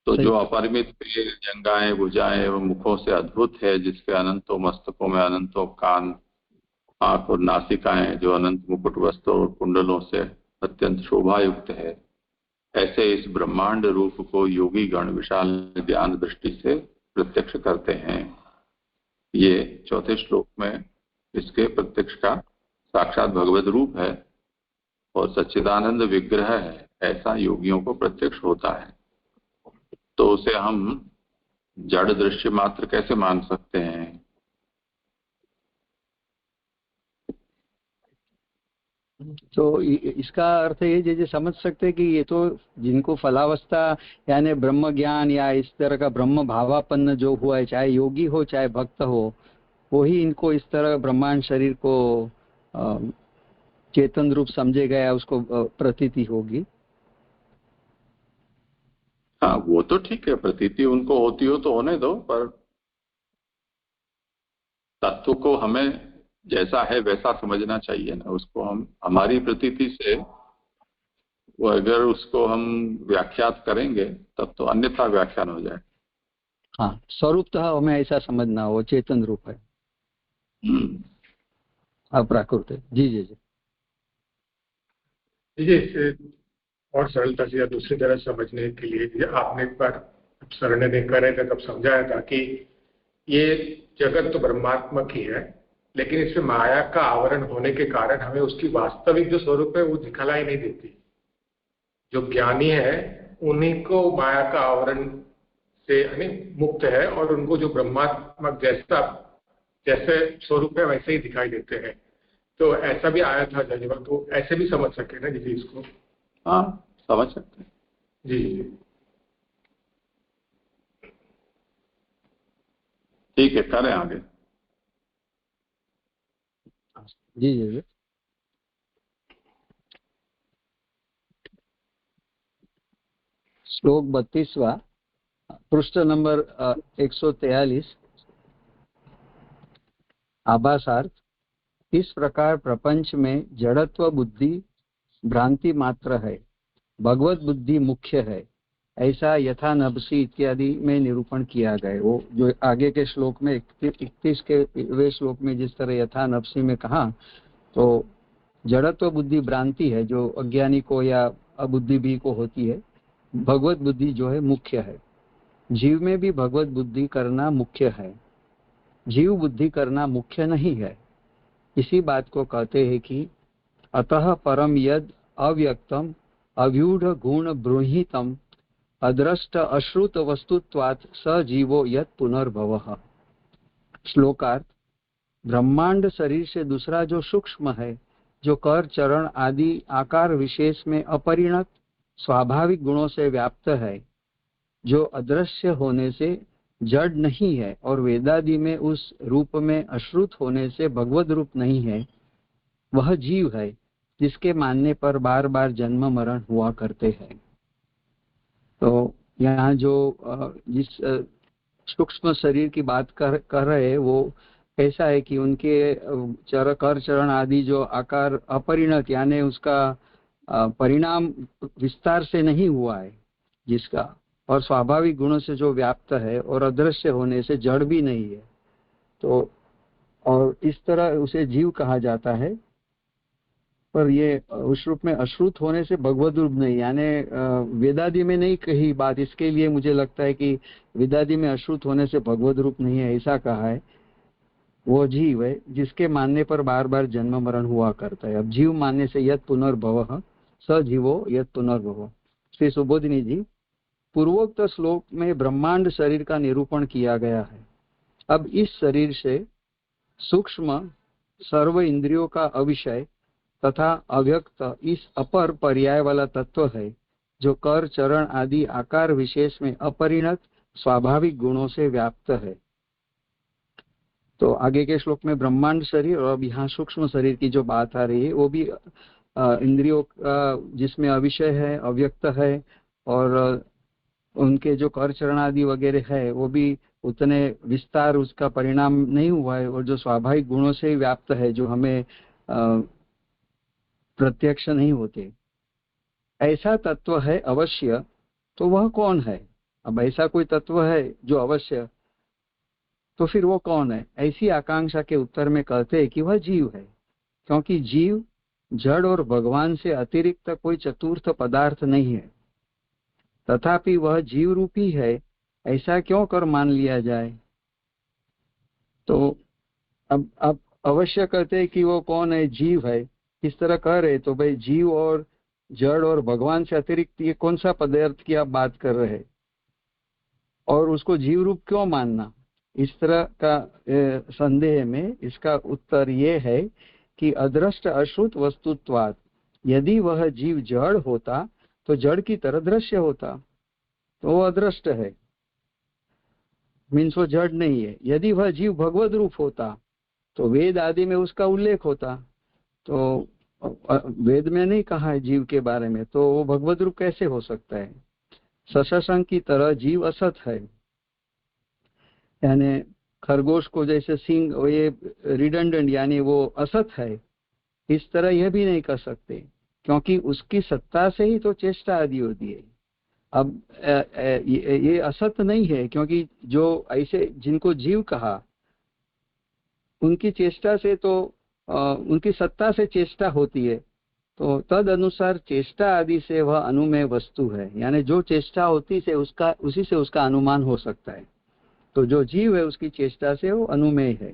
Speaker 1: तो जो अपरिमित पैर, जंगाएं, भुजाएं एवं मुखों से अद्भुत है, जिसके अनंतों मस्तकों में अनंतों कान, आंख और नासिकाएं, जो अनंत मुकुट वस्त्रों और कुंडलों से अत्यंत शोभा युक्त है, ऐसे इस ब्रह्मांड रूप को योगी गण विशाल ज्ञान दृष्टि से प्रत्यक्ष करते हैं। ये चौथे श्लोक में इसके प्रत्यक्ष का साक्षात भगवत रूप है और सच्चिदानंद विग्रह है, ऐसा योगियों को प्रत्यक्ष होता है। तो उसे हम जड़ दृश्य मात्र कैसे मान सकते हैं?
Speaker 2: तो इसका अर्थ ये जैसे समझ सकते हैं कि ये तो जिनको फलावस्था यानी ब्रह्म ज्ञान या इस तरह का ब्रह्म भावापन्न जो हुआ है, चाहे योगी हो चाहे भक्त हो, वही इनको इस तरह ब्रह्मांड शरीर को चेतन रूप समझे गया, उसको प्रतीति होगी।
Speaker 1: हाँ, वो तो ठीक है, प्रतीति उनको होती हो तो होने दो, पर तत्व को हमें जैसा है वैसा समझना चाहिए ना। उसको हम हमारी प्रतीति से वो अगर उसको हम व्याख्यात करेंगे तब तो अन्यथा व्याख्यान हो जाए।
Speaker 2: हाँ, स्वरूपतः हमें ऐसा समझना हो, चेतन रूप है, अप्राकृत है। जी जी जी
Speaker 3: जी, इसे और सरलता से या दूसरी तरह समझने के लिए आपने एक बार सरने में कर रहे थे तब समझाया था कि ये जगत तो ब्रह्मात्मक ही है, लेकिन इसमें माया का आवरण होने के कारण हमें उसकी वास्तविक जो स्वरूप है वो दिखलाई नहीं देती। जो ज्ञानी है उन्हीं को माया का आवरण से मुक्त है और उनको जो ब्रह्मात्मक जैसे स्वरूप है वैसे ही दिखाई देते हैं। तो ऐसा भी आया था जजवा, तो ऐसे भी समझ सके ना जी इसको?
Speaker 1: हाँ, समझ सकते हैं
Speaker 3: जी।
Speaker 1: ठीक है, करें आगे।
Speaker 2: जी जी जी। श्लोक 32वां, पृष्ठ नंबर 143। आभासार्थ, इस प्रकार प्रपंच में जड़त्व बुद्धि भ्रांति मात्र है, भगवत बुद्धि मुख्य है, ऐसा यथा नभसी इत्यादि में निरूपण किया गया। वो जो आगे के श्लोक में 31 के वे श्लोक में जिस तरह यथा नभसी में कहा, तो जड़त्व बुद्धि भ्रांति है जो अज्ञानी को या अबुद्धि भी को होती है, भगवत बुद्धि जो है मुख्य है। जीव में भी भगवत बुद्धि करना मुख्य है, जीव बुद्धि करना मुख्य नहीं है। इसी बात को कहते हैं कि अतः परम यद अव्यक्तम अव्यूढ़ गुण ब्रूहितम अदृष्ट अश्रुत वस्तुत्वात् स जीवो यत पुनर्भवः। श्लोकार्थ, ब्रह्मांड शरीर से दूसरा जो सूक्ष्म है, जो कर चरण आदि आकार विशेष में अपरिणत स्वाभाविक गुणों से व्याप्त है, जो अदृश्य होने से जड़ नहीं है और वेदादि में उस रूप में अश्रुत होने से भगवत रूप नहीं है, वह जीव है जिसके मानने पर बार बार जन्म मरण हुआ करते हैं। तो यहाँ जो जिस सूक्ष्म शरीर की बात कर रहे हैं वो ऐसा है कि उनके कर चरण आदि जो आकार अपरिणत यानी उसका परिणाम विस्तार से नहीं हुआ है जिसका, और स्वाभाविक गुणों से जो व्याप्त है और अदृश्य होने से जड़ भी नहीं है, तो और इस तरह उसे जीव कहा जाता है। पर ये उस रूप में अश्रुत होने से भगवत रूप नहीं, यानी वेदादि में नहीं कही बात, इसके लिए मुझे लगता है कि वेदादि में अश्रुत होने से भगवत रूप नहीं है ऐसा कहा है। वो जीव है जिसके मानने पर बार बार जन्म मरण हुआ करता है। अब जीव मानने से यत पुनर्भव स जीवो यत पुनर्भव। श्री सुबोधिनी जी, पूर्वोक्त श्लोक में ब्रह्मांड शरीर का निरूपण किया गया है। अब इस शरीर से सूक्ष्म सर्व इंद्रियों का अविषय तथा अव्यक्त इस अपर पर्याय वाला तत्व है, जो कर चरण आदि आकार विशेष में अपरिणत स्वाभाविक गुणों से व्याप्त है। तो आगे के श्लोक में ब्रह्मांड शरीर और अब यहाँ सूक्ष्म शरीर की जो बात आ रही है वो भी इंद्रियों का जिसमें अविषय है, अव्यक्त है, और उनके जो कर चरण आदि वगैरह है वो भी उतने विस्तार उसका परिणाम नहीं हुआ है और जो स्वाभाविक गुणों से ही व्याप्त है, जो हमें प्रत्यक्ष नहीं होते, ऐसा तत्व है अवश्य, तो वह कौन है? अब ऐसा कोई तत्व है जो अवश्य, तो फिर वो कौन है? ऐसी आकांक्षा के उत्तर में कहते हैं कि वह जीव है, क्योंकि जीव जड़ और भगवान से अतिरिक्त कोई चतुर्थ पदार्थ नहीं है। तथापि वह जीव रूपी है, ऐसा क्यों कर मान लिया जाए? तो अब अवश्य कहते हैं कि वो कौन है? जीव है। इस तरह कह रहे तो भाई जीव और जड़ और भगवान से अतिरिक्त ये कौन सा पदार्थ की आप बात कर रहे हैं, और उसको जीव रूप क्यों मानना? इस तरह का संदेह में इसका उत्तर ये है कि अदृष्ट अश्रुत वस्तुत्वात्, यदि वह जीव जड़ होता तो जड़ की तरह दृश्य होता, तो वो अदृष्ट है, मीन्स वो जड़ नहीं है। यदि वह जीव भगवद रूप होता तो वेद आदि में उसका उल्लेख होता, तो वेद में नहीं कहा है जीव के बारे में, तो वो भगवद रूप कैसे हो सकता है? सशंक की तरह जीव असत है, यानी खरगोश को जैसे सिंह, ये रिडंडेंट यानी वो असत है, इस तरह यह भी नहीं कर सकते, क्योंकि उसकी सत्ता से ही तो चेष्टा आदि होती है। अब ये असत नहीं है, क्योंकि जो ऐसे जिनको जीव कहा उनकी चेष्टा से तो उनकी सत्ता से चेष्टा होती है, तो तद अनुसार चेष्टा आदि से वह अनुमेय वस्तु है, यानी जो चेष्टा होती से उसका उसी से उसका अनुमान हो सकता है। तो जो जीव है उसकी चेष्टा से वो अनुमेय है।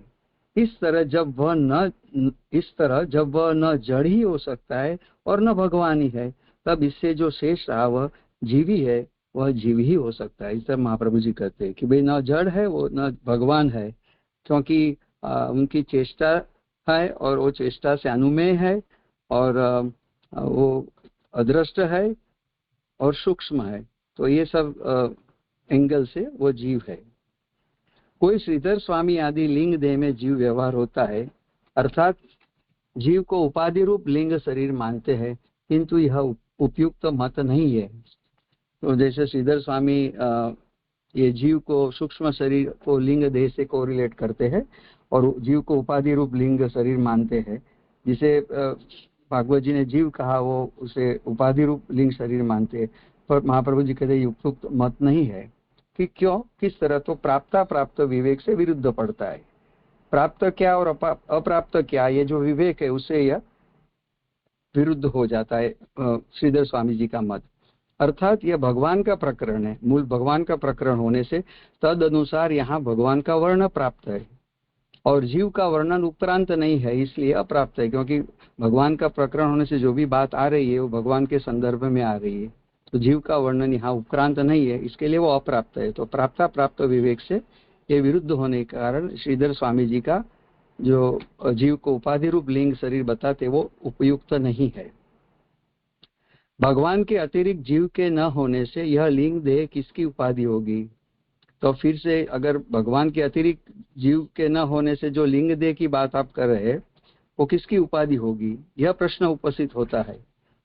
Speaker 2: इस तरह जब वह न जड़ ही हो सकता है और न भगवान ही है, तब इससे जो शेष रहा वह जीवी है, वह जीव ही हो सकता है। इस तरह महाप्रभु जी कहते हैं कि भाई न जड़ है वो न भगवान है, क्योंकि उनकी चेष्टा है और वो चेष्टा से अनुमेय है, और वो अदृष्ट है और सूक्ष्म है। तो ये सब एंगल से वो जीव है। कोई श्रीधर स्वामी आदि लिंग देह में जीव व्यवहार होता है, अर्थात जीव को उपाधि रूप लिंग शरीर मानते हैं, किंतु यह उपयुक्त मत नहीं है। तो जैसे श्रीधर स्वामी ये जीव को सूक्ष्म शरीर को लिंग देह से कोरिलेट करते हैं और जीव को उपाधि रूप लिंग शरीर मानते हैं, जिसे भागवत जी ने जीव कहा वो उसे उपाधि रूप लिंग शरीर मानते हैं। पर महाप्रभु जी कहते हैं उपयुक्त मत नहीं है। कि क्यों, किस तरह? तो प्राप्त विवेक से विरुद्ध पड़ता है। प्राप्त क्या और अप्राप्त क्या, ये जो विवेक है उससे यह विरुद्ध हो जाता है श्रीधर स्वामी जी का मत। अर्थात यह भगवान का प्रकरण है, मूल भगवान का प्रकरण होने से तद अनुसार यहाँ भगवान का वर्ण प्राप्त है और जीव का वर्णन उपरांत नहीं है, इसलिए अप्राप्त है। क्योंकि भगवान का प्रकरण होने से जो भी बात आ रही है वो भगवान के संदर्भ में आ रही है, तो जीव का वर्णन यहाँ उपक्रांत नहीं है, इसके लिए वो अप्राप्त है। तो प्राप्त विवेक से ये विरुद्ध होने के कारण श्रीधर स्वामी जी का जो जीव को उपाधि रूप लिंग शरीर बताते वो उपयुक्त नहीं है। भगवान के अतिरिक्त जीव के न होने से यह लिंग देह किसकी उपाधि होगी? तो फिर से अगर भगवान के अतिरिक्त जीव के न होने से जो लिंग देह की बात आप कर रहे हैं वो किसकी उपाधि होगी, यह प्रश्न उपस्थित होता है।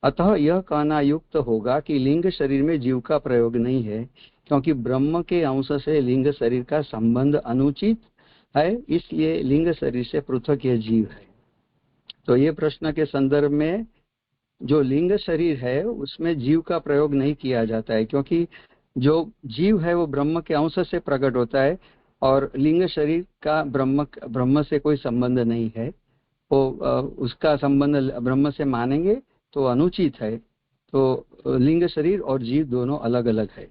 Speaker 2: अतः यह कहना युक्त होगा कि लिंग शरीर में जीव का प्रयोग नहीं है, क्योंकि ब्रह्म के अंश से लिंग शरीर का संबंध अनुचित है, इसलिए लिंग शरीर से पृथक यह जीव है। तो ये प्रश्न के संदर्भ में जो लिंग शरीर है उसमें जीव का प्रयोग नहीं किया जाता है, क्योंकि जो जीव है वो ब्रह्म के अंश से प्रकट होता है और लिंग शरीर का ब्रह्म से कोई संबंध नहीं है। वो उसका संबंध ब्रह्म से मानेंगे तो अनुचित है। तो लिंग शरीर और जीव दोनों अलग अलग है।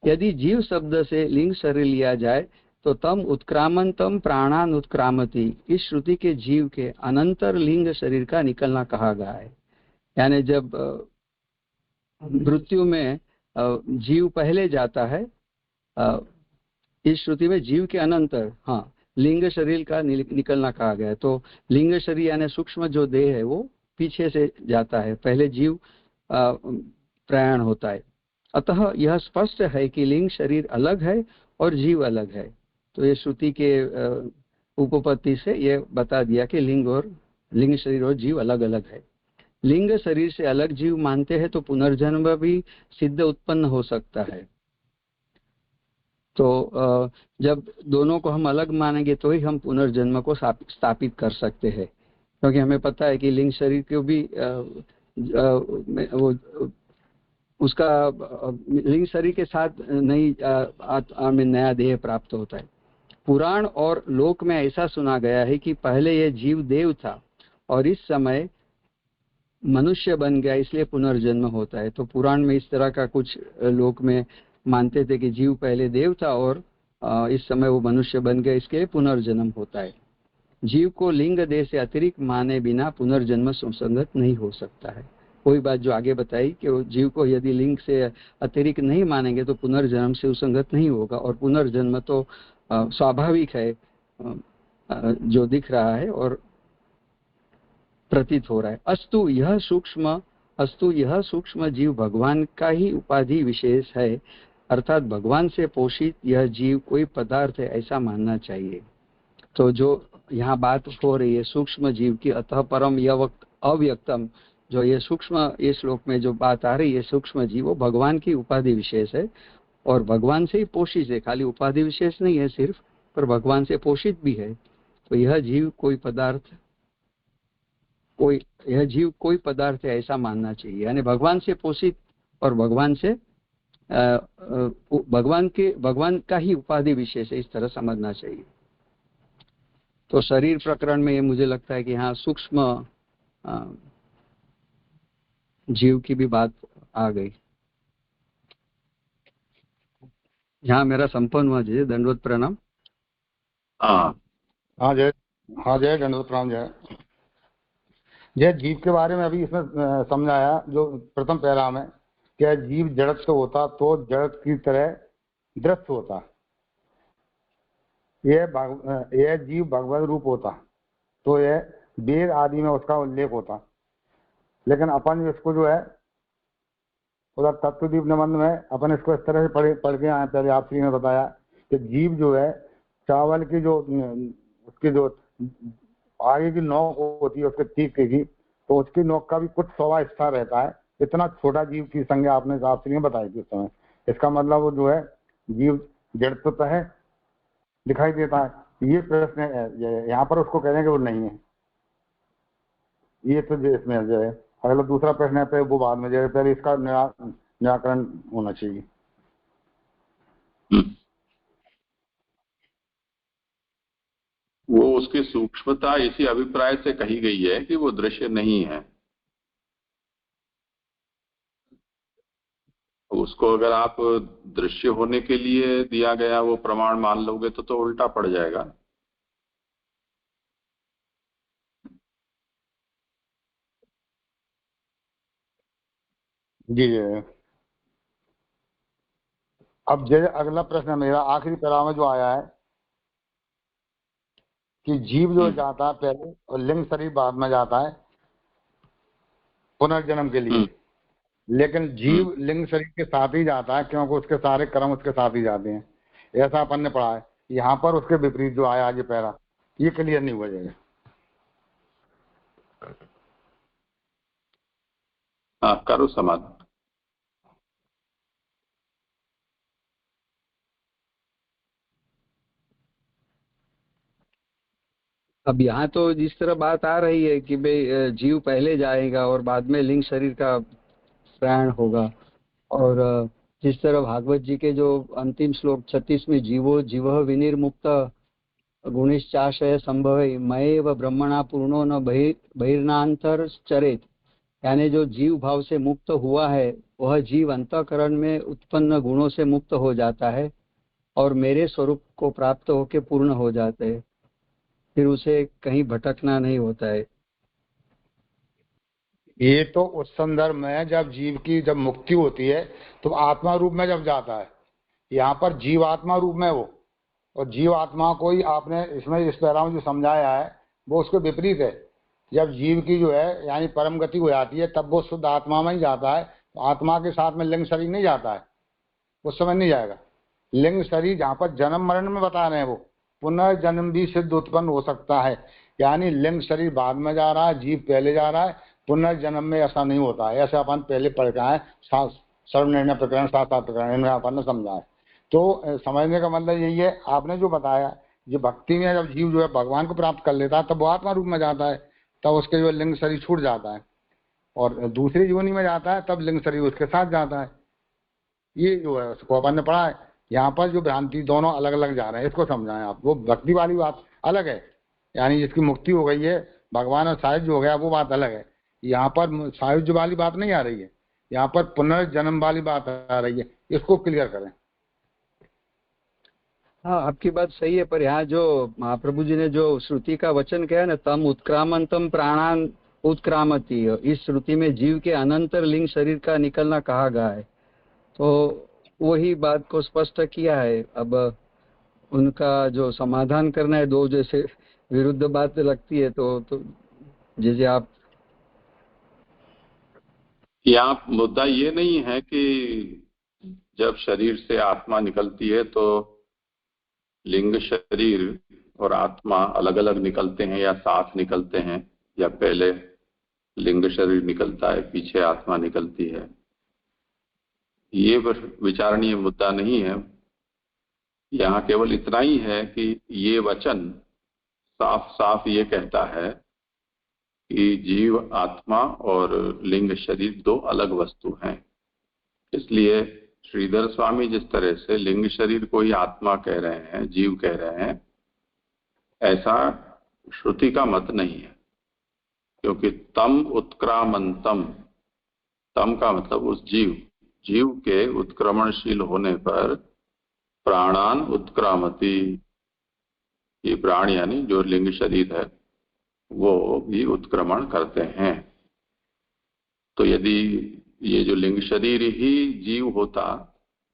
Speaker 2: यदि जीव शब्द से लिंग शरीर लिया जाए तो तम उत्क्रामंतम प्राणान उत्क्रामति, इस श्रुति के जीव के अनंतर लिंग शरीर का निकलना कहा गया है। यानी जब मृत्यु में जीव पहले जाता है, इस श्रुति में जीव के अनंतर लिंग शरीर का निकलना कहा गया है। तो लिंग शरीर यानी सूक्ष्म जो देह है वो पीछे से जाता है, पहले जीव प्रयाण होता है। अतः यह स्पष्ट है कि लिंग शरीर अलग है और जीव अलग है। तो ये श्रुति के उपपत्ति से ये बता दिया कि लिंग शरीर और जीव अलग अलग है। लिंग शरीर से अलग जीव मानते हैं तो पुनर्जन्म भी सिद्ध उत्पन्न हो सकता है। तो जब दोनों को हम अलग मानेंगे तो ही हम पुनर्जन्म को स्थापित कर सकते हैं, क्योंकि हमें पता है कि लिंग शरीर को भी वो उसका लिंग शरीर के साथ नई में नया देह प्राप्त होता है। पुराण और लोक में ऐसा सुना गया है कि पहले यह जीव देव था और इस समय मनुष्य बन गया, इसलिए पुनर्जन्म होता है। तो पुराण में इस तरह का कुछ लोक में मानते थे कि जीव पहले देव था और इस समय वो मनुष्य बन गया, इसके पुनर्जन्म होता है। जीव को लिंग देह से अतिरिक्त माने बिना पुनर्जन्म सुसंगत नहीं हो सकता है। कोई बात जो आगे बताई कि वो जीव को यदि लिंग से अतिरिक्त नहीं मानेंगे तो पुनर्जन्म से सुसंगत नहीं होगा, और पुनर्जन्म तो स्वाभाविक है जो दिख रहा है और प्रतीत हो रहा है। अस्तु यह सूक्ष्म जीव भगवान का ही उपाधि विशेष है, अर्थात भगवान से पोषित यह जीव कोई पदार्थ है ऐसा मानना चाहिए। तो जो यहाँ बात हो रही है सूक्ष्म जीव की, अतः परम यह अव्यक्तम, जो ये सूक्ष्म ये श्लोक में जो बात आ रही है सूक्ष्म जीव, वो भगवान की उपाधि विशेष है और भगवान से ही पोषित है, खाली उपाधि विशेष नहीं है सिर्फ, पर भगवान से पोषित भी है। तो यह जीव कोई पदार्थ है ऐसा मानना चाहिए, यानी भगवान से पोषित और भगवान का ही उपाधि विशेष है, इस तरह समझना चाहिए। तो शरीर प्रकरण में ये मुझे लगता है कि हाँ सूक्ष्म जीव की भी बात आ गई। यहाँ मेरा संपन्न हुआ जी, दंडवत प्रणाम।
Speaker 10: हाँ जय दंडवत प्रणाम। जय जीव के बारे में अभी इसमें समझाया जो प्रथम पैरा में, क्या जीव जड़त तो होता तो जड़त की तरह दृश्य होता, यह जीव भगवत रूप होता तो यह वेद आदि में उसका उल्लेख होता। लेकिन अपन इसको जो है उधर तत्वदीप निबंध में अपन इसको इस तरह से पढ़ के आए। पहले आप ने बताया कि जीव जो है चावल की जो उसकी जो आगे की नोक होती है उसके तीख की, तो उसकी नोक का भी कुछ 100वां हिस्सा रहता है। इतना छोटा जीव की संज्ञा आपने आपसे बताई थी उस समय। इसका मतलब वो जो है जीव जड़ तो है, दिखाई देता है। ये प्रश्न है यहाँ पर उसको कहने के वो नहीं है, ये तो इसमें जो है अगला दूसरा प्रश्न है वो बाद में जो पहले इसका निराकरण होना चाहिए।
Speaker 1: वो उसकी सूक्ष्मता इसी अभिप्राय से कही गई है कि वो दृश्य नहीं है। उसको अगर आप दृश्य होने के लिए दिया गया वो प्रमाण मान लोगे तो उल्टा पड़ जाएगा।
Speaker 10: जी अब जैसे अगला प्रश्न मेरा आखिरी पैरा में जो आया है कि जीव जो जाता है पहले और लिंग शरीर बाद में जाता है पुनर्जन्म के लिए, लेकिन जीव लिंग शरीर के साथ ही जाता है क्योंकि उसके सारे कर्म उसके साथ ही जाते हैं, ऐसा अपन ने पढ़ा है। यहाँ पर उसके विपरीत जो आया आज ये पैरा ये क्लियर नहीं हुआ जाएगा।
Speaker 1: करो समाधान।
Speaker 2: अब यहाँ तो जिस तरह बात आ रही है कि भाई जीव पहले जाएगा और बाद में लिंग शरीर का प्रयाण होगा, और जिस तरह भागवत जी के जो अंतिम श्लोक 36 में जीवो जीव विनिर्मुक्त गुणिश्चाशय संभव मयेव ब्रह्मणा पूर्णो न बहिर्नांतर चरेत, यानी जो जीव भाव से मुक्त हुआ है वह जीव अंतःकरण में उत्पन्न गुणों से मुक्त हो जाता है और मेरे स्वरूप को प्राप्त होकर पूर्ण हो जाते हैं, फिर उसे कहीं भटकना नहीं होता है।
Speaker 10: ये तो उस संदर्भ में जब जीव की जब मुक्ति होती है तो आत्मा रूप में जब जाता है, यहाँ पर जीव आत्मा रूप में वो, और जीव आत्मा को ही आपने इसमें इस पैरा में जो समझाया है वो उसको विपरीत है। जब जीव की जो है यानी परम गति हो जाती है तब वो शुद्ध आत्मा में ही जाता है, तो आत्मा के साथ में लिंग शरीर नहीं जाता है, उस समय नहीं जाएगा। लिंग शरीर जहाँ पर जन्म मरण में बता रहे हैं वो पुनर्जन्म भी सिद्ध उत्पन्न हो सकता है, यानी लिंग शरीर बाद में जा रहा है जीव पहले जा रहा है, पुनर्जन्म में ऐसा नहीं होता है। ऐसे अपन पहले पढ़ के आए सर्वनिर्णय प्रकरण 7 प्रकरण इनमें अपन ने समझा है। तो समझने का मतलब यही है, आपने जो बताया, ये भक्ति में जब जीव जो है भगवान को प्राप्त कर लेता है तब वो आत्मा रूप में जाता है, तब उसके जो लिंग शरीर छूट जाता है, और दूसरी योनि में जाता है तब लिंग शरीर उसके साथ जाता है। ये जो है उसको अपन ने पढ़ा है। यहाँ पर जो भ्रांति दोनों अलग अलग जा रहे हैं, इसको समझाएं आप। वो भक्ति वाली बात अलग है, यानी जिसकी मुक्ति हो गई है, भगवान और सायुज्य हो गया, वो बात अलग है। यहाँ पर सायुज्य वाली बात नहीं आ रही है, यहाँ पर पुनर्जन्म वाली बात आ रही है। इसको क्लियर करें।
Speaker 2: हाँ, आपकी बात सही है, पर यहाँ जो महाप्रभु जी ने जो श्रुति का वचन किया ना, तम उत्क्रामंतम प्राणान उत्क्रामती, इस श्रुति में जीव के अनंतर लिंग शरीर का निकलना कहा गया है, तो वही बात को स्पष्ट किया है। अब उनका जो समाधान करना है, दो जैसे विरुद्ध बात लगती है, तो जैसे आप,
Speaker 1: यहाँ मुद्दा ये नहीं है कि जब शरीर से आत्मा निकलती है तो लिंग शरीर और आत्मा अलग अलग निकलते हैं या साथ निकलते हैं, या पहले लिंग शरीर निकलता है पीछे आत्मा निकलती है। ये विचारणीय मुद्दा नहीं है। यहाँ केवल इतना ही है कि ये वचन साफ साफ ये कहता है कि जीव आत्मा और लिंग शरीर दो अलग वस्तु हैं। इसलिए श्रीधर स्वामी जिस तरह से लिंग शरीर को ही आत्मा कह रहे हैं, जीव कह रहे हैं, ऐसा श्रुति का मत नहीं है। क्योंकि तम उत्क्रामंतम, तम का मतलब उस जीव के उत्क्रमणशील होने पर प्राणान उत्क्रामती, ये प्राण यानी जो लिंग शरीर है वो भी उत्क्रमण करते हैं। तो यदि ये जो लिंग शरीर ही जीव होता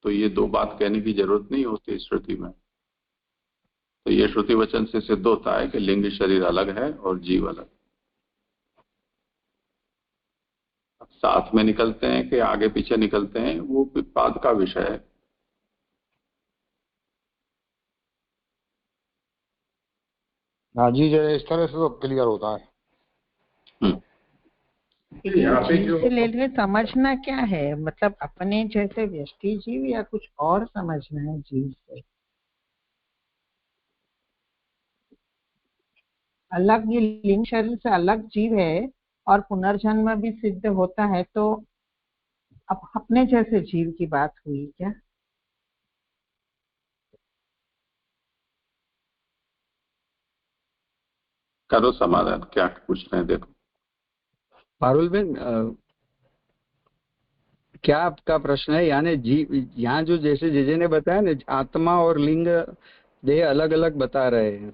Speaker 1: तो ये दो बात कहने की जरूरत नहीं होती श्रुति में। तो ये श्रुति वचन से सिद्ध होता है कि लिंग शरीर अलग है और जीव अलग। साथ में निकलते हैं कि आगे पीछे निकलते हैं, वो विवाद का विषय है।
Speaker 10: हाँ जी, जो इस तरह से तो क्लियर होता है।
Speaker 3: यहाँ पे जो
Speaker 4: लेकर समझना क्या है, मतलब अपने जैसे व्यष्टि जीव या कुछ और समझना है जीव से अलग? ये लिंग शरीर से अलग जीव है और पुनर्जन्म भी सिद्ध होता है, तो अब अपने जैसे जीव की बात हुई क्या?
Speaker 1: करो समाधान, क्या पूछ रहे हैं देखो।
Speaker 2: पारुल बेन, क्या आपका प्रश्न है? यानी जीव, यहाँ जो जैसे जेजे ने बताया ना, आत्मा और लिंग देह अलग अलग बता रहे हैं।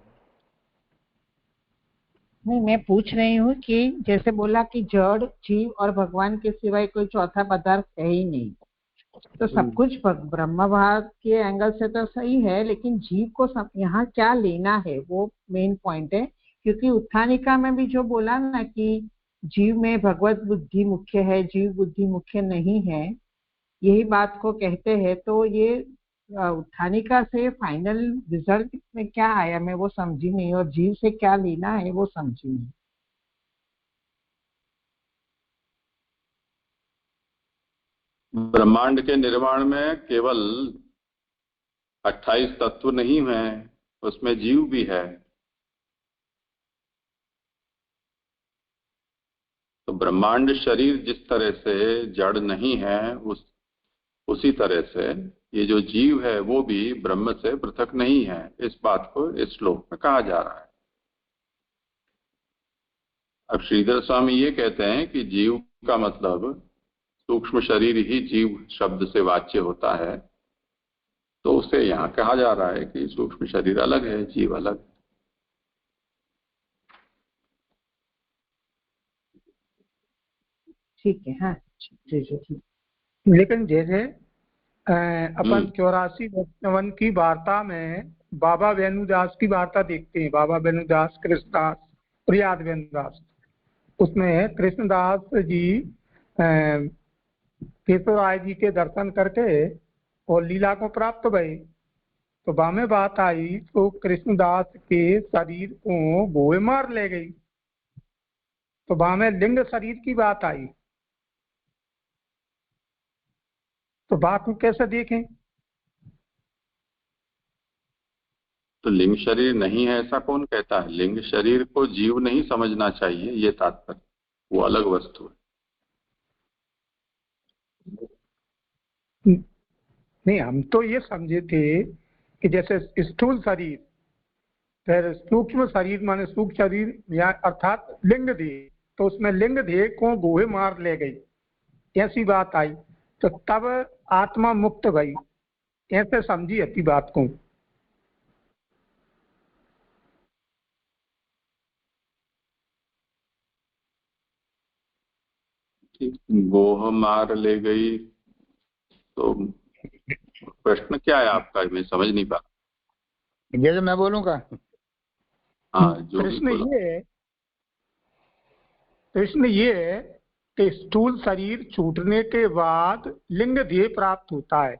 Speaker 4: नहीं, मैं पूछ रही हूँ कि जैसे बोला कि जड़ जीव और भगवान के सिवाय कोई चौथा पदार्थ है ही नहीं, तो सब कुछ ब्रह्म भाग के एंगल से तो सही है, लेकिन जीव को यहाँ क्या लेना है, वो मेन पॉइंट है। क्योंकि उत्थानिका में भी जो बोला ना कि जीव में भगवत बुद्धि मुख्य है, जीव बुद्धि मुख्य नहीं है, यही बात को कहते हैं। तो ये उत्थानिका से फाइनल रिजल्ट में क्या आया मैं वो समझी नहीं, और जीव से क्या लेना है वो समझी नहीं।
Speaker 1: ब्रह्मांड के निर्माण में केवल 28 तत्व नहीं है, उसमें जीव भी है। तो ब्रह्मांड शरीर जिस तरह से जड़ नहीं है, उसी तरह से ये जो जीव है वो भी ब्रह्म से पृथक नहीं है। इस बात को इस श्लोक में कहा जा रहा है। अब श्रीधर स्वामी ये कहते हैं कि जीव का मतलब सूक्ष्म शरीर ही जीव शब्द से वाच्य होता है, तो उसे यहाँ कहा जा रहा है कि सूक्ष्म शरीर अलग है, जीव अलग।
Speaker 4: ठीक है, हाँ जी जी।
Speaker 5: लेकिन जैसे अपन 84 की वार्ता में बाबा वेणुदास की वार्ता देखते हैं, बाबा वेणुदास, कृष्णदास, प्रियाद वेणुदास, उसमें कृष्णदास जी केशव राय जी के दर्शन करके और लीला को प्राप्त भये। तो बामे बात आई तो कृष्णदास के शरीर को गोए मार ले गई, तो बामे लिंग शरीर की बात आई। तो बात को कैसे देखें?
Speaker 1: लिंग शरीर नहीं है ऐसा कौन कहता है? लिंग शरीर को जीव नहीं समझना चाहिए, ये तात्पर्य, वो अलग वस्तु है।
Speaker 5: नहीं, हम तो ये समझे थे कि जैसे स्थूल शरीर, फिर सूक्ष्म शरीर माने सूक्ष्म शरीर या अर्थात लिंग देह, तो उसमें लिंग देह को गोहे मार ले गई, ऐसी बात आई, तो तब आत्मा मुक्त भई, ऐसे समझी अपनी बात को।
Speaker 1: गोह मार ले गई, तो प्रश्न क्या है आपका? मैं समझ नहीं पा।
Speaker 10: जैसे मैं बोलूंगा,
Speaker 1: हाँ, जो
Speaker 5: प्रश्न ये है कि स्थूल शरीर छूटने के बाद लिंग देह प्राप्त होता है,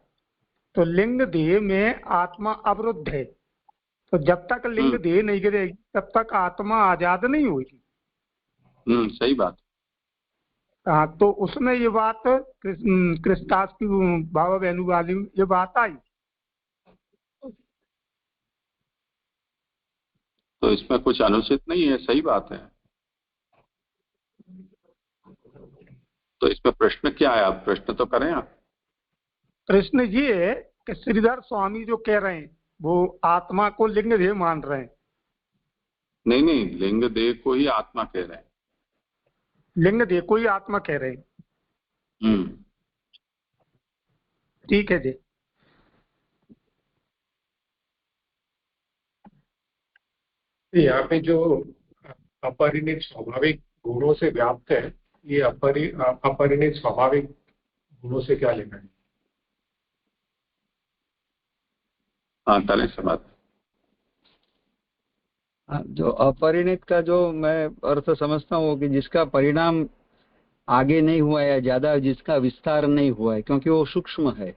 Speaker 5: तो लिंग देह में आत्मा अवरुद्ध है, तो जब तक लिंग देह नहीं गिरेगी तब तक आत्मा आजाद नहीं होगी।
Speaker 1: सही बात।
Speaker 5: हाँ, तो उसमें ये बात क्रिस्तास की बाबा बहनू वाली ये बात आई।
Speaker 1: तो इसमें कुछ अनुचित नहीं है, सही बात है। तो इसमें प्रश्न क्या है? आप प्रश्न तो करें। आप
Speaker 5: प्रश्न ये है कि श्रीधर स्वामी जो कह रहे हैं वो आत्मा को लिंग देह मान रहे हैं।
Speaker 1: नहीं, लिंग देह को ही आत्मा कह रहे हैं।
Speaker 5: लिंग देह को ही आत्मा कह रहे हैं। ठीक है जी।
Speaker 3: यहाँ पे जो अपरिणित स्वाभाविक गुणों से व्याप्त है, ये अपरिणित स्वाभाविक गुणों से क्या लेना है?
Speaker 1: हाँ, तरह से बात।
Speaker 2: जो अपरिणित का जो मैं अर्थ समझता हूँ कि जिसका परिणाम आगे नहीं हुआ है या ज्यादा जिसका विस्तार नहीं हुआ है, क्योंकि वो सूक्ष्म है।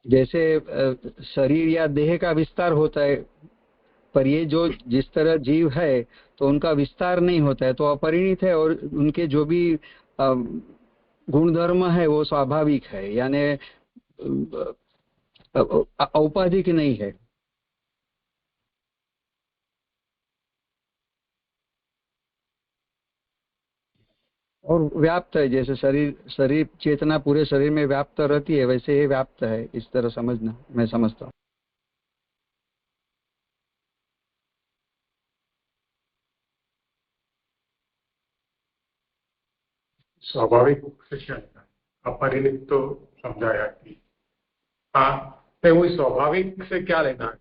Speaker 2: जैसे शरीर या देह का विस्तार होता है, पर ये जो जिस तरह जीव है तो उनका विस्तार नहीं होता है, तो अपरिणित है, और उनके जो भी गुणधर्म है वो स्वाभाविक है, यानी औपाधिक नहीं है। और व्याप्त है, जैसे शरीर चेतना पूरे शरीर में व्याप्त रहती है, वैसे ये व्याप्त है, इस तरह समझना मैं समझता हूँ।
Speaker 3: स्वाभाविक से क्या लेना है? अपरिणित तो समझाया कि हाँ, तो वो स्वाभाविक से क्या लेना है?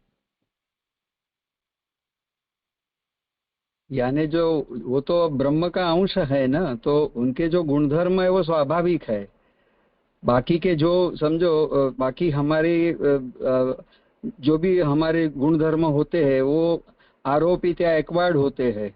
Speaker 2: यानी जो वो तो ब्रह्म का अंश है ना, तो उनके जो गुणधर्म है वो स्वाभाविक है। बाकी के जो समझो, बाकी हमारे जो भी हमारे गुणधर्म होते हैं वो आरोपित या एक्वायर्ड होते हैं,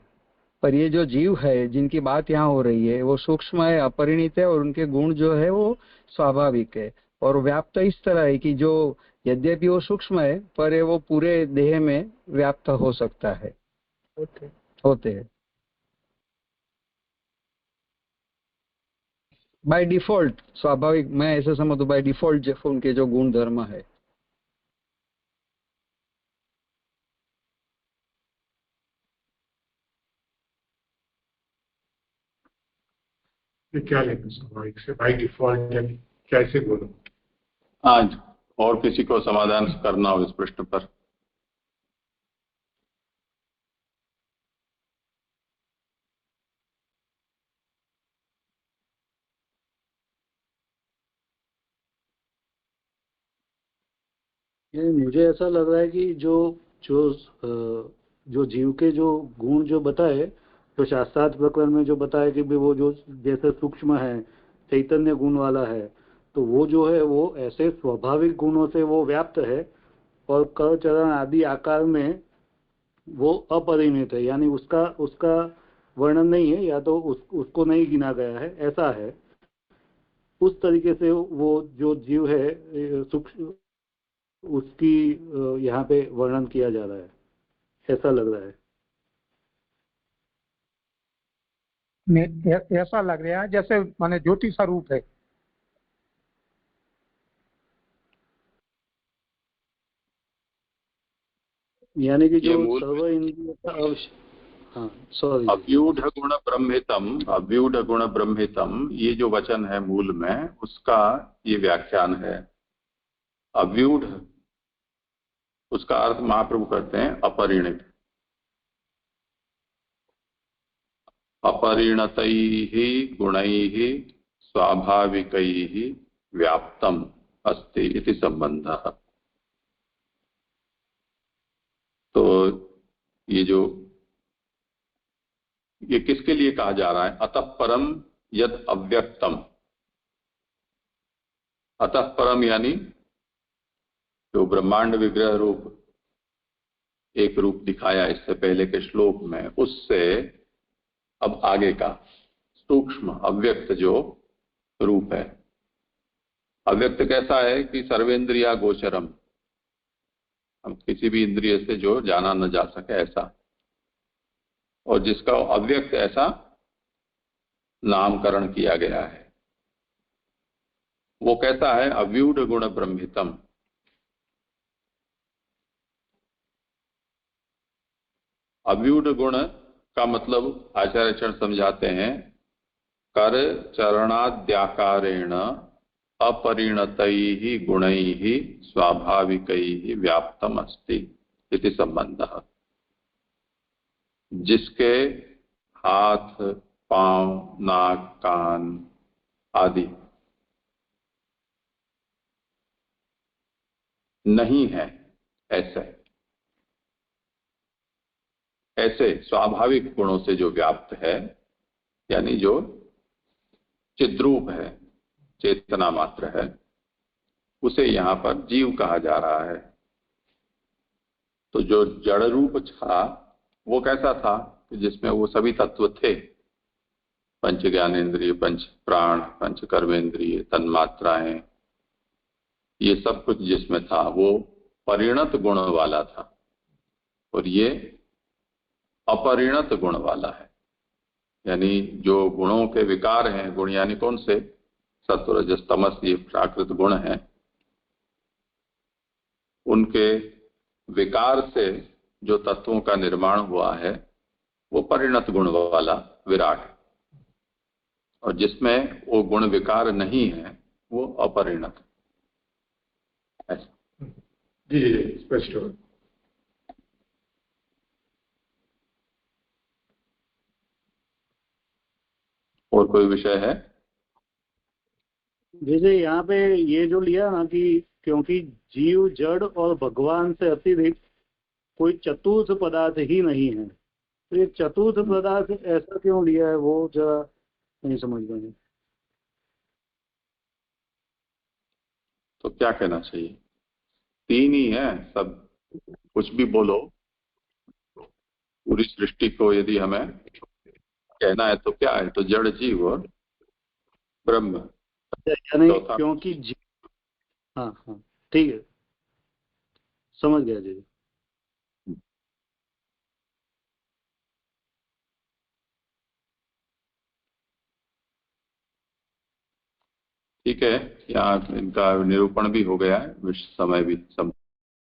Speaker 2: पर ये जो जीव है जिनकी बात यहाँ हो रही है वो सूक्ष्म है, अपरिणित है, और उनके गुण जो है वो स्वाभाविक है। और व्याप्त इस तरह है कि जो यद्यपि वो सूक्ष्म है पर वो पूरे देह में व्याप्त हो सकता है, होते हैं बाय डिफॉल्ट। स्वाभाविक मैं ऐसे समझता हूँ, बाय डिफॉल्ट जो उनके जो गुण धर्म है।
Speaker 3: ये क्या लेना स्वाभाविक से? बाई डिफॉल्ट यानी कैसे बोलो?
Speaker 1: आज और किसी को समाधान करना हो इस प्रश्न पर?
Speaker 7: ये मुझे ऐसा लग रहा है कि जो जीव के जो गुण जो बताए, तो शास्त्रार्थ प्रकरण में जो बताया कि वो जो जैसे सूक्ष्म है, चैतन्य गुण वाला है, तो वो जो है वो ऐसे स्वाभाविक गुणों से वो व्याप्त है, और कर चरण आदि आकार में वो अपरिणित है, यानी उसका वर्णन नहीं है, या तो उसको नहीं गिना गया है, ऐसा है। उस तरीके से वो जो जीव है सूक्ष्म, उसकी यहाँ पे वर्णन किया जा रहा है, ऐसा लग रहा है।
Speaker 5: ऐसा लग रहा है जैसे माने ज्योति स्वरूप है,
Speaker 7: यानी कि
Speaker 1: ये
Speaker 7: जो
Speaker 1: मूल
Speaker 7: सर्व इंद्रिय का हाँ सॉरी
Speaker 1: अव्यूढ़ गुण ब्रह्मितम, ये जो वचन है मूल में, उसका ये व्याख्यान है। अव्यूढ़, उसका अर्थ महाप्रभु करते हैं अपरिणित। अपरिणतैः गुणैः स्वाभाविकैः व्याप्तम अस्ति इति संबंधः। तो ये किसके लिए कहा जा रहा है? अतः परम यद अव्यक्तम। अतः परम यानी जो ब्रह्मांड विग्रह रूप एक रूप दिखाया इससे पहले के श्लोक में, उससे अब आगे का सूक्ष्म अव्यक्त जो रूप है। अव्यक्त कैसा है कि सर्वेंद्रिया गोचरम, हम किसी भी इंद्रिय से जो जाना न जा सके ऐसा, और जिसका अव्यक्त ऐसा नामकरण किया गया है। वो कैसा है? अव्यूढ़ गुण ब्रह्मितम। अव्यूढ़ गुण का मतलब आचार्य चरण समझाते हैं, कर चरणाद्याकारेण अपरिणतैः गुणैः स्वाभाविकैः व्याप्तम अस्ति इति संबंधः। जिसके हाथ, पांव, नाक, कान आदि नहीं है, ऐसे स्वाभाविक गुणों से जो व्याप्त है, यानी जो चिद्रूप है, चेतना मात्र है, उसे यहां पर जीव कहा जा रहा है। तो जो जड़ रूप था वो कैसा था? जिसमें वो सभी तत्व थे, पंच ज्ञानेन्द्रिय, पंच प्राण, पंच कर्मेंद्रिय, तन्मात्राएं, ये सब कुछ जिसमें था वो परिणत गुण वाला था, और ये अपरिणत गुण वाला है। यानी जो गुणों के विकार हैं, गुण यानी कौन से? सत्व रजस तमस, ये प्राकृत गुण हैं। उनके विकार से जो तत्वों का निर्माण हुआ है वो परिणत गुण वाला विराट, और जिसमें वो गुण विकार नहीं है वो अपरिणत। ऐसा
Speaker 3: जी जी स्पष्ट हो।
Speaker 1: और कोई विषय है?
Speaker 7: जैसे यहाँ पे ये जो लिया ना कि क्योंकि जीव जड़ और भगवान से अतिरिक्त कोई चतुर्थ पदार्थ ही नहीं है, तो ये चतुर्थ पदार्थ ऐसा क्यों लिया है, वो जरा नहीं समझ में।
Speaker 1: तो क्या कहना चाहिए? तीन ही है, सब कुछ भी बोलो, पूरी सृष्टि को यदि हमें कहना है तो क्या है? तो जड़, जीव और ब्रह्म।
Speaker 7: यानी क्योंकि हाँ हाँ ठीक है, समझ गया जी।
Speaker 1: ठीक है, यहाँ इनका निरूपण भी हो गया है, समय भी